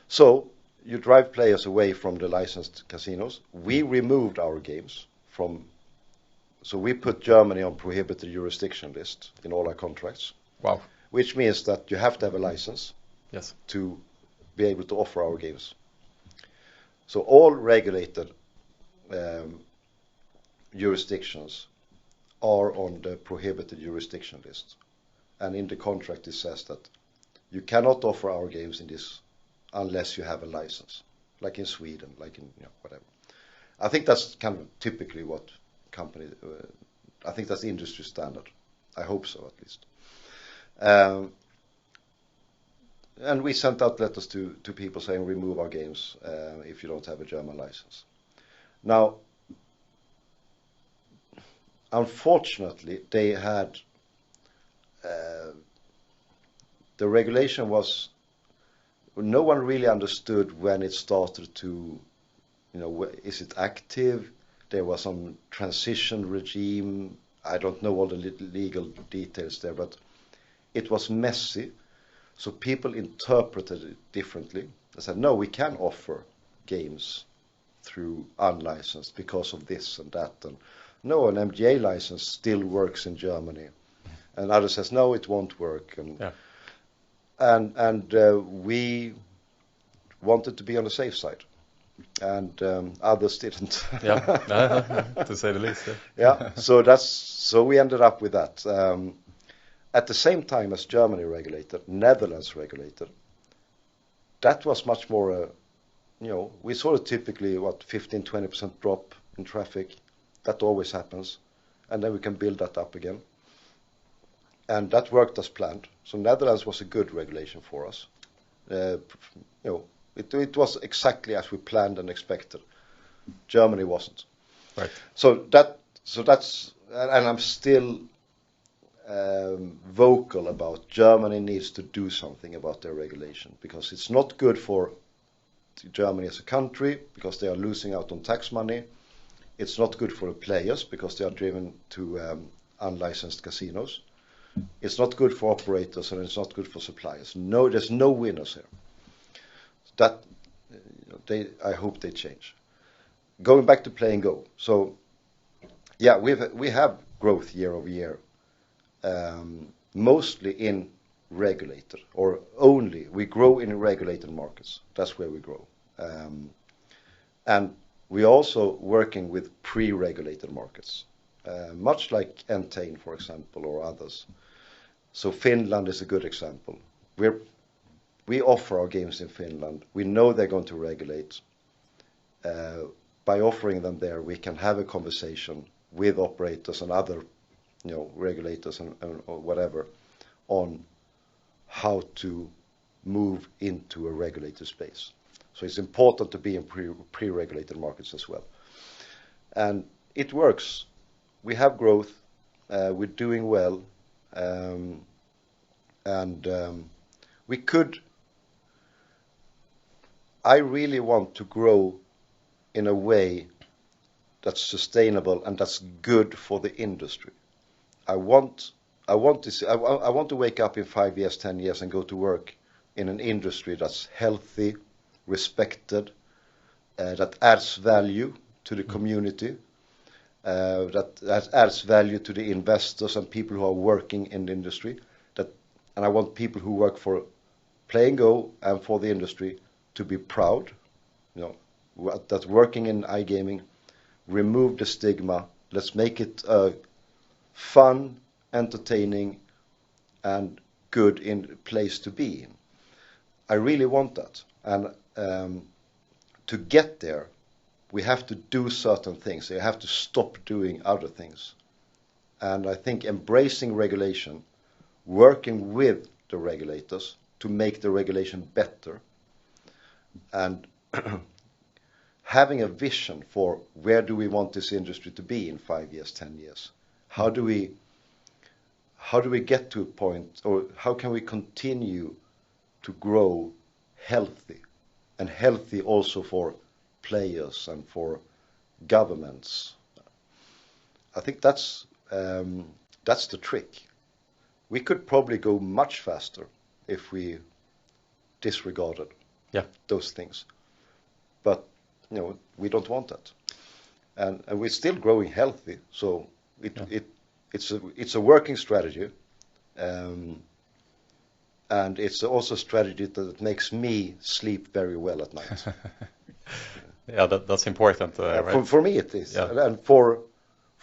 So you drive players away from the licensed casinos. We removed our games from. So we put Germany on prohibited jurisdiction list in all our contracts. Wow. Which means that you have to have a license. Yes. To be able to offer our games. So all regulated jurisdictions are on the prohibited jurisdiction list. And in the contract it says that you cannot offer our games in this unless you have a license. Like in Sweden, like in whatever. I think that's kind of typically what company, I think that's the industry standard. I hope so, at least. And we sent out letters to people saying remove our games if you don't have a German license. Now, unfortunately, they had the regulation was, no one really understood when it started to, is it active? There was some transition regime. I don't know all the legal details there, but it was messy. So people interpreted it differently. They said, no, we can offer games through unlicensed because of this and that. And no, an MGA license still works in Germany. And others says, no, it won't work. And we wanted to be on the safe side. And others didn't. To say the least. So we ended up with that. At the same time as Germany regulated, Netherlands regulated. That was much more, we saw it typically 15-20% drop in traffic. That always happens, and then we can build that up again. And that worked as planned. So Netherlands was a good regulation for us. It was exactly as we planned and expected. Germany wasn't. Right. So that's, and I'm still vocal about Germany needs to do something about their regulation, because it's not good for Germany as a country because they are losing out on tax money. It's not good for the players because they are driven to unlicensed casinos. It's not good for operators, and it's not good for suppliers. No, there's no winners here. That I hope they change. Going back to Playn GO. So yeah, we have growth year over year, mostly in regulated, or only we grow in regulated markets. That's where we grow, and we're also working with pre-regulated markets, much like Entain, for example, or others. So Finland is a good example. We offer our games in Finland. We know they're going to regulate. By offering them there, we can have a conversation with operators and other, regulators and or whatever, on how to move into a regulated space. So it's important to be in pre-regulated markets as well. And it works. We have growth. We're doing well. I really want to grow in a way that's sustainable and that's good for the industry. I want to wake up in 5 years, 10 years and go to work in an industry that's healthy, respected, that adds value to the community, that adds value to the investors and people who are working in the industry. And I want people who work for Playn GO and for the industry to be proud, that working in iGaming, remove the stigma. Let's make it a fun, entertaining, and good place to be in. I really want that. And to get there, we have to do certain things. We have to stop doing other things. And I think embracing regulation, working with the regulators to make the regulation better, and having a vision for where do we want this industry to be in 5 years, 10 years. How do we get to a point, or how can we continue to grow healthy, and healthy also for players and for governments? I think that's the trick. We could probably go much faster if we disregarded those things, but we don't want that, and we're still growing healthy. So it's a working strategy, and it's also a strategy that makes me sleep very well at night. Yeah, that's important. Right? For me it is, and for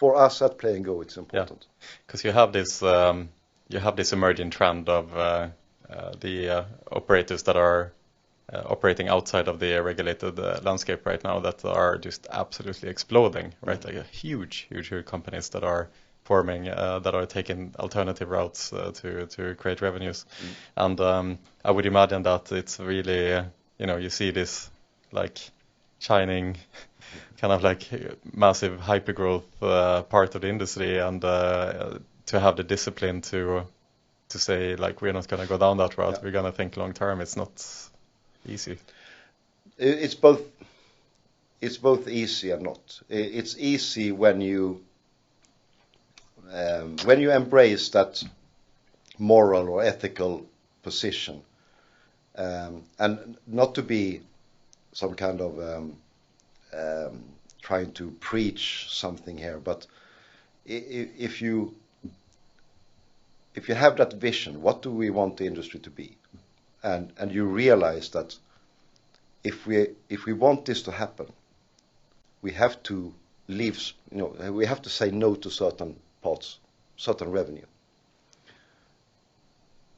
us at Playn GO it's important. Because you have this emerging trend of the operators that are operating outside of the regulated landscape right now that are just absolutely exploding, right? Like huge companies that are forming, that are taking alternative routes to create revenues. And I would imagine that it's really, you see this like shining kind of like massive hypergrowth part of the industry, and to have the discipline to say like we're not going to go down that route, we're going to think long term. It's not easy. It's both easy and not. It's easy when you embrace that moral or ethical position, and not to be some kind of trying to preach something here, but if you have that vision, what do we want the industry to be, and you realize that if we want this to happen, we have to leave, we have to say no to certain parts, certain revenue.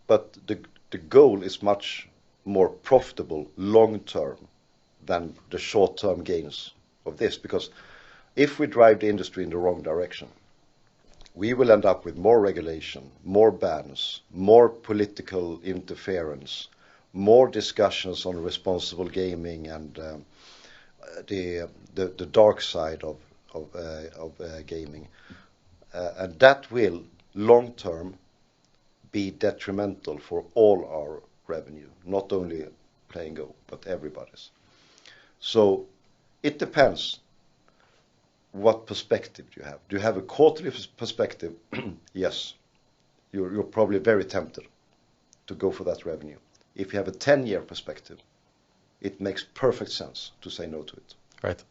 But the goal is much more profitable long term than the short term gains of this, because if we drive the industry in the wrong direction, we will end up with more regulation, more bans, more political interference, more discussions on responsible gaming and the dark side of gaming, and that will long term be detrimental for all our revenue, not only Playn GO but everybody's. So it depends what perspective you have. Do you have a quarterly perspective? Yes, you're probably very tempted to go for that revenue. If you have a 10-year perspective, it makes perfect sense to say no to it. Right.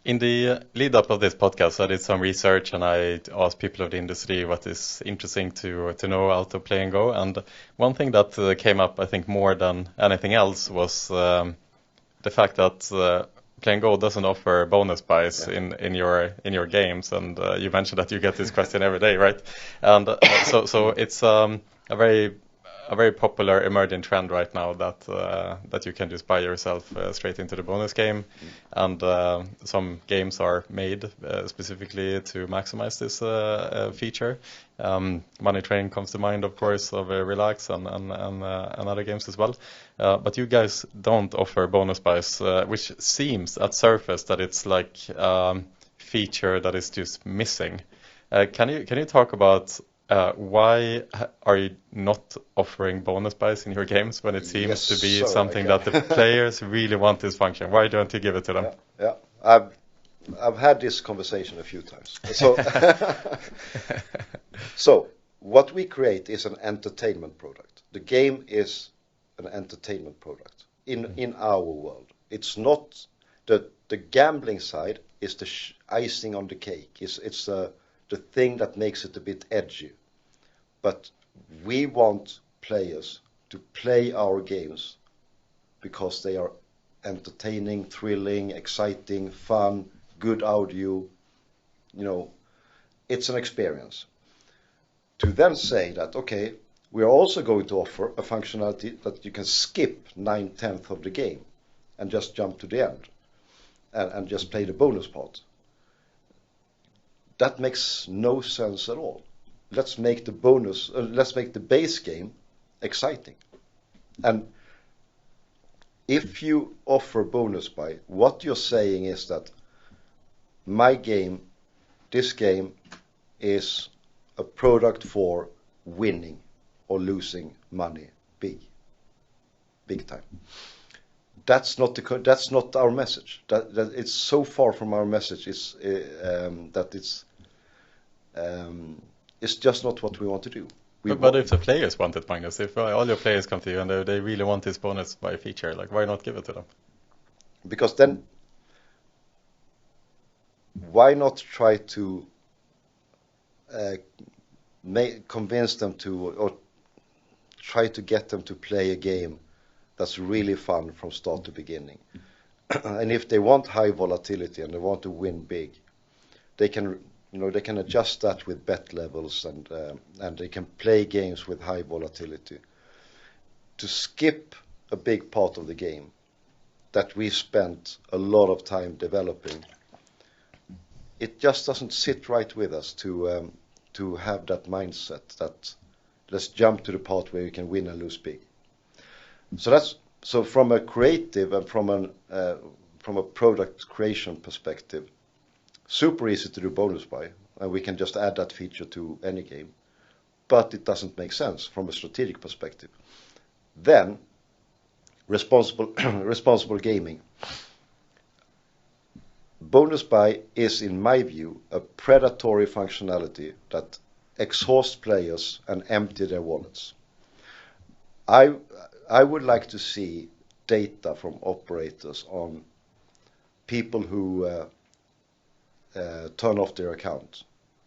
In the lead up of this podcast, I did some research and I asked people of the industry what is interesting to know out of Playn GO. And one thing that came up, I think, more than anything else was the fact that Playn GO doesn't offer bonus buys in your games. And you mentioned that you get this question every day, right? And so it's a very popular emerging trend right now that you can just buy yourself straight into the bonus game, and some games are made specifically to maximize this feature. Money Train comes to mind, of course, of Relax and other games as well. But you guys don't offer bonus buys, which seems at surface that it's like feature that is just missing. Can you talk about Why are you not offering bonus buys in your games when it seems to be something that the players really want this function? Why don't you give it to them? Yeah. I've had this conversation a few times. So what we create is an entertainment product. The game is an entertainment product in our world. It's not the gambling side is the icing on the cake. It's the thing that makes it a bit edgy. But we want players to play our games because they are entertaining, thrilling, exciting, fun, good audio. It's an experience. To then say that, okay, we are also going to offer a functionality that you can skip 9/10 of the game and just jump to the end and just play the bonus part. That makes no sense at all. Let's make the base game exciting. And if you offer bonus buy, what you're saying is that this game is a product for winning or losing money big time. That's not our message. That it's so far from our message. It's just not what we want to do. But if the players want it, Magnus, if all your players come to you and they really want this bonus buy feature, like why not give it to them? Because then, why not try to convince them or try to get them to play a game that's really fun from start to beginning? And if they want high volatility and they want to win big, they can adjust that with bet levels and they can play games with high volatility. To skip a big part of the game that we spent a lot of time developing, it just doesn't sit right with us to have that mindset that let's jump to the part where you can win and lose big. So from a creative and from a product creation perspective, super easy to do bonus buy, and we can just add that feature to any game, but it doesn't make sense from a strategic perspective. Then, responsible gaming. Bonus buy is, in my view, a predatory functionality that exhausts players and empty their wallets. I would like to see data from operators on people who turn off their account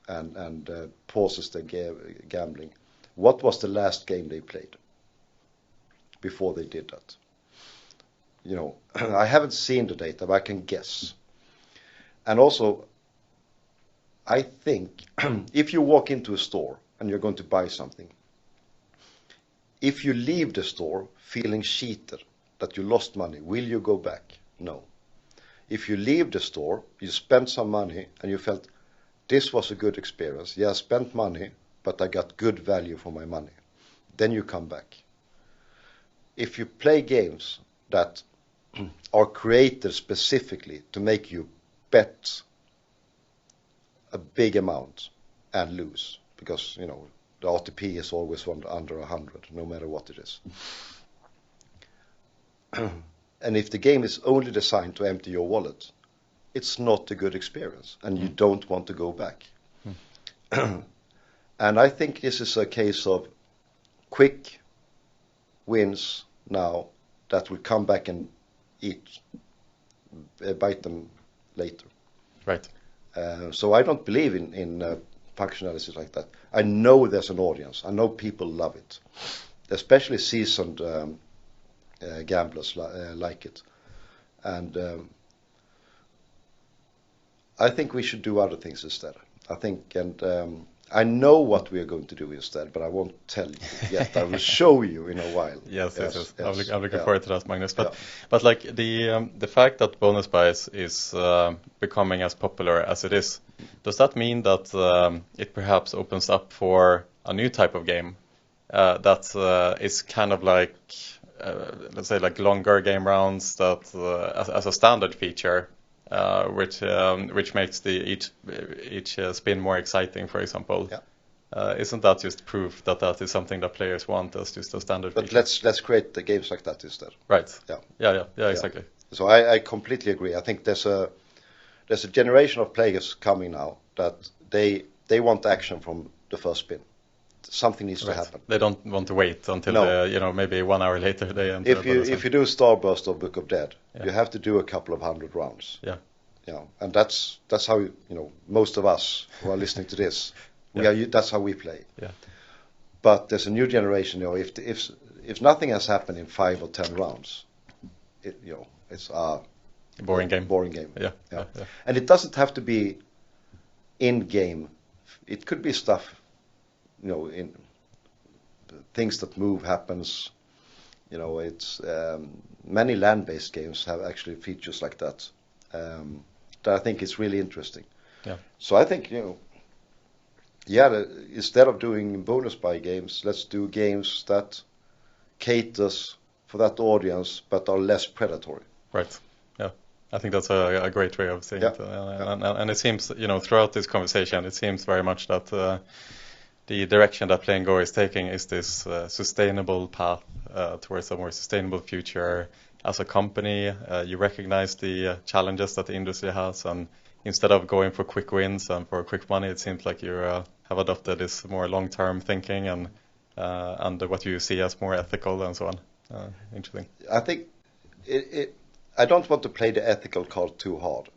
and pauses their gambling. What was the last game they played before they did that? I haven't seen the data, but I can guess. And also, I think if you walk into a store and you're going to buy something, if you leave the store feeling cheated, that you lost money, will you go back? No. If you leave the store, you spent some money and you felt this was a good experience. Yeah, I spent money, but I got good value for my money. Then you come back. If you play games that are created specifically to make you bet a big amount and lose, because the RTP is always under 100, no matter what it is. And if the game is only designed to empty your wallet, it's not a good experience, and you don't want to go back. And I think this is a case of quick wins now that will come back and bite them later. Right. So I don't believe in functionalities like that. I know there's an audience. I know people love it, especially seasoned gamblers like it. And I think we should do other things instead. I know what we are going to do instead, but I won't tell you yet. I will show you in a while. Yes. I'm looking forward to that, Magnus. But like the fact that bonus buys is becoming as popular as it is, does that mean that it perhaps opens up for a new type of game that is kind of like, let's say, like longer game rounds that as a standard feature? Which makes each spin more exciting, for example. Yeah. isn't that just proof that that is something that players want as just a standard But feature? let's create the games like that instead. Right. Yeah. Yeah, exactly. So I completely agree. I think there's a generation of players coming now that they want action from the first spin. Something needs to happen. They don't want to wait until maybe 1 hour later they enter. If you do Starburst or Book of Dead, you have to do a couple of 100 rounds. Yeah. And that's how most of us who are listening to this, that's how we play. Yeah. But there's a new generation. If nothing has happened in 5 or 10 rounds, it's a boring game. Boring game. Yeah. And it doesn't have to be in game. It could be stuff, in things that move happens. It's many land-based games have actually features like that. That I think is really interesting. Yeah. So I think instead of doing bonus buy games, let's do games that caters for that audience but are less predatory. Right. Yeah. I think that's a great way of saying it. And it seems, throughout this conversation, it seems very much that the direction that Playn GO is taking is this sustainable path towards a more sustainable future. As a company, you recognize the challenges that the industry has, and instead of going for quick wins and for quick money, it seems like you have adopted this more long-term thinking and what you see as more ethical and so on. Interesting. I think I don't want to play the ethical card too hard.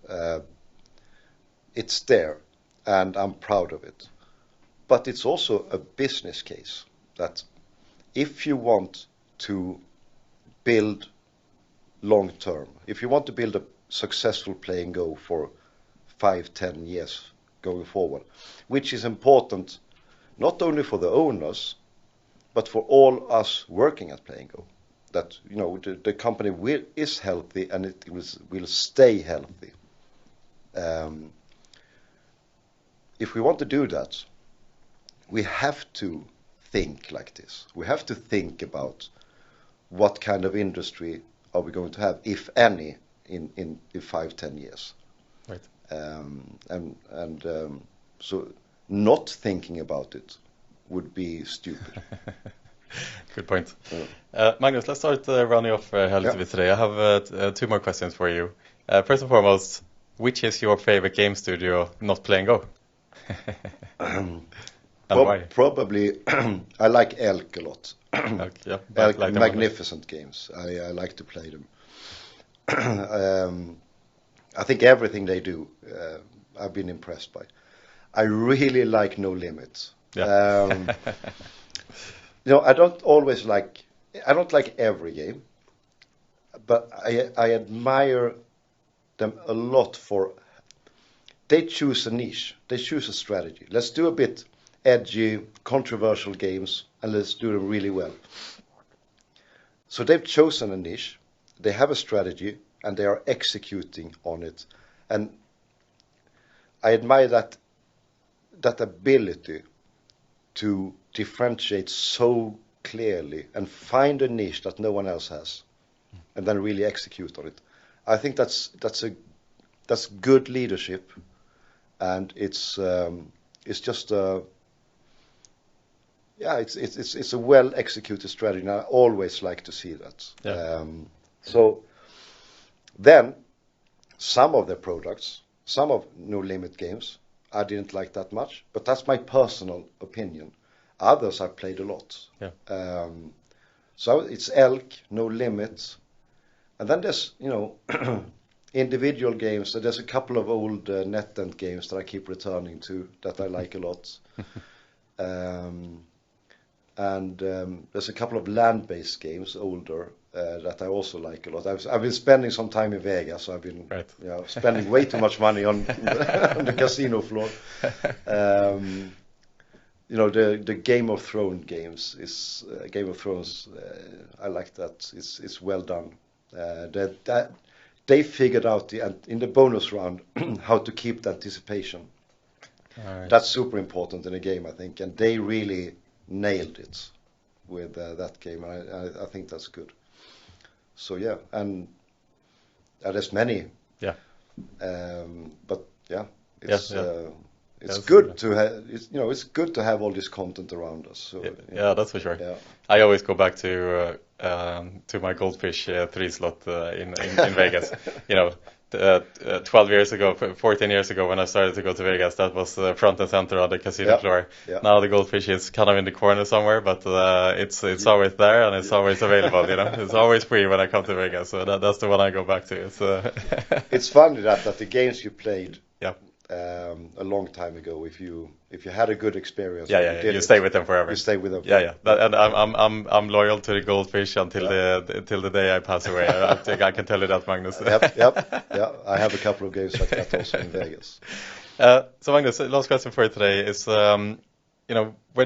It's there, and I'm proud of it. But it's also a business case that if you want to build long term, if you want to build a successful Playn GO for 5-10 years going forward, which is important not only for the owners but for all us working at Playn GO, that the company is healthy and it will stay healthy. If we want to do that, we have to think like this. We have to think about what kind of industry are we going to have, if any, in 5-10 years. Right. So not thinking about it would be stupid. Good point. Magnus, let's start rounding off a little bit today. I have 2 more questions for you. First and foremost, which is your favorite game studio not Playn GO? Probably, I like Elk a lot. Elk, yeah. Elk, like magnificent games. I like to play them. I think everything they do, I've been impressed by. I really like No Limit. Yeah. I don't like every game, but I admire them a lot for, they choose a niche, they choose a strategy. Let's do a bit edgy, controversial games, and let's do them really well. So they've chosen a niche, they have a strategy, and they are executing on it. And I admire that ability to differentiate so clearly and find a niche that no one else has, and then really execute on it. I think that's good leadership, and it's just it's a well executed strategy, and I always like to see that. Yeah. So then some of their products, some of No Limit games, I didn't like that much, but that's my personal opinion. Others I've played a lot. Yeah. So it's Elk, No Limit, and then there's individual games. So there's a couple of old NetEnt games that I keep returning to that I like a lot. And there's a couple of land-based games, older, that I also like a lot. I've been spending some time in Vegas, so I've been spending way too much money on the casino floor. The Game of Thrones games is Game of Thrones. I like that. It's well done. That they figured out in the bonus round how to keep the anticipation. Right. That's super important in a game, I think, and they really nailed it with that game. I think that's good. So yeah, and there's many. Yeah. But yeah, it's It's good to have, it's good to have all this content around us. So, yeah, that's for sure. Yeah. I always go back to my goldfish 3 slot in Vegas. 12 years ago, 14 years ago when I started to go to Vegas, that was front and center on the casino floor. Yeah. Now the goldfish is kind of in the corner somewhere, but it's always there and it's always available. It's always free when I come to Vegas, so that's the one I go back to. It's funny that the games you played. Yeah. A long time ago, if you had a good experience, you stay with them forever. You stay with them. Yeah. And I'm loyal to the goldfish until the day I pass away. I think I can tell you that, Magnus. Yeah. I have a couple of games like that also in Vegas. So Magnus, last question for you today is, where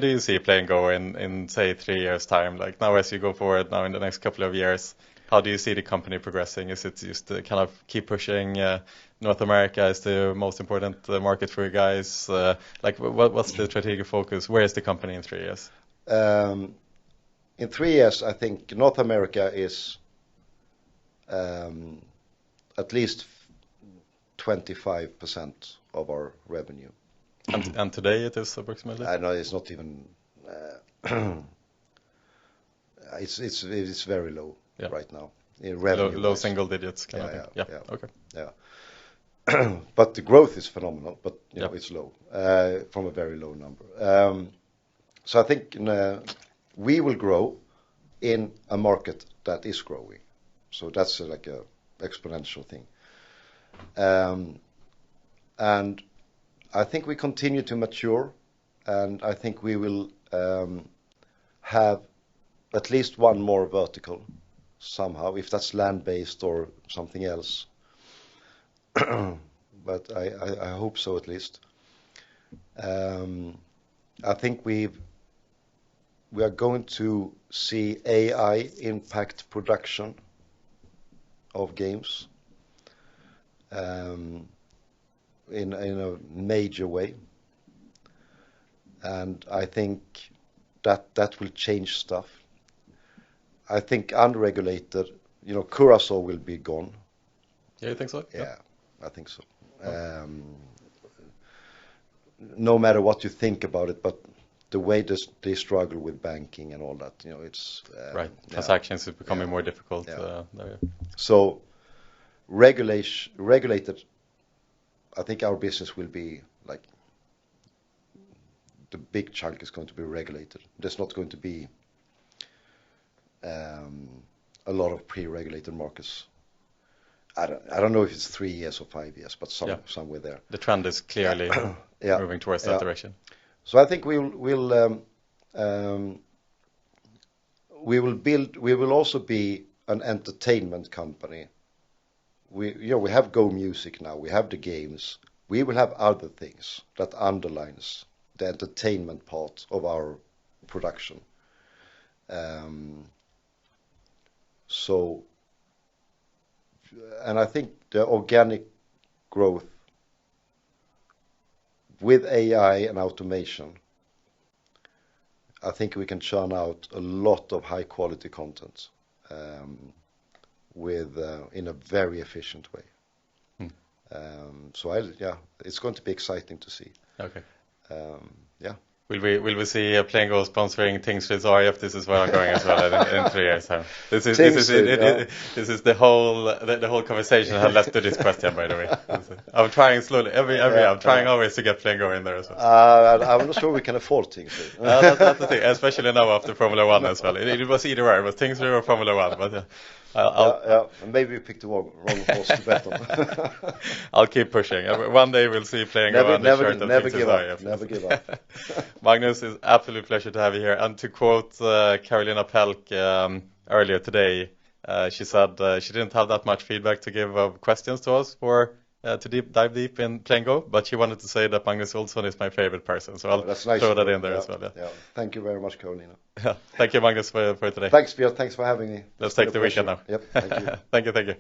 do you see Playn GO in say 3 years time? Like now, as you go forward now in the next couple of years, how do you see the company progressing? Is it just to kind of keep pushing? North America is the most important market for you guys. What's the strategic focus? Where is the company in 3 years? In 3 years, I think North America is at least 25% of our revenue. And today it is approximately? I know it's not even. It's very low right now in revenue. Low single digits. Okay. Yeah. But the growth is phenomenal, but it's low from a very low number. So I think we will grow in a market that is growing. So that's like a exponential thing. And I think we continue to mature, and I think we will have at least one more vertical somehow, if that's land-based or something else. But I hope so at least. I think we are going to see AI impact production of games in a major way, and I think that will change stuff. I think unregulated, Curacao will be gone. Yeah, you think so? Yeah. I think so. No matter what you think about it, but the way they struggle with banking and all that, it's right. Transactions is becoming more difficult. So regulated. I think our business will be like the big chunk is going to be regulated. There's not going to be a lot of pre-regulated markets. I don't know if it's 3 years or 5 years, but somewhere there. The trend is clearly moving towards that direction. So I think we will also be an entertainment company. We have Go Music now. We have the games. We will have other things that underlines the entertainment part of our production. And I think the organic growth with AI and automation, I think we can churn out a lot of high quality content in a very efficient way. So it's going to be exciting to see. Okay. Yeah. Will we see Playn GO sponsoring Tingsryd's RF? This is where I'm going as well in 3 years time. This is the whole conversation I had left to this question, by the way. I'm trying slowly I'm trying always to get Playn GO in there as well. I'm not sure we can afford Tingsryd. That's the thing, especially now after Formula 1 as well. It was either way, it was Tingsryd or Formula 1, but maybe we picked the wrong horse to bet on. I'll keep pushing. One day we'll see Playn GO on the shirt of Tingsryd's RF. Never give up. Magnus, it's absolute pleasure to have you here. And to quote Carolina Pelk earlier today, she said she didn't have that much feedback to give of questions to us to dive deep in Playn GO, but she wanted to say that Magnus Olsson is my favorite person. So I'll throw that in there as well. Yeah. Thank you very much, Carolina. Thank you, Magnus, for today. Thanks, Pierre. Thanks for having me. Let's take the weekend now. Yep. Thank you. Thank you.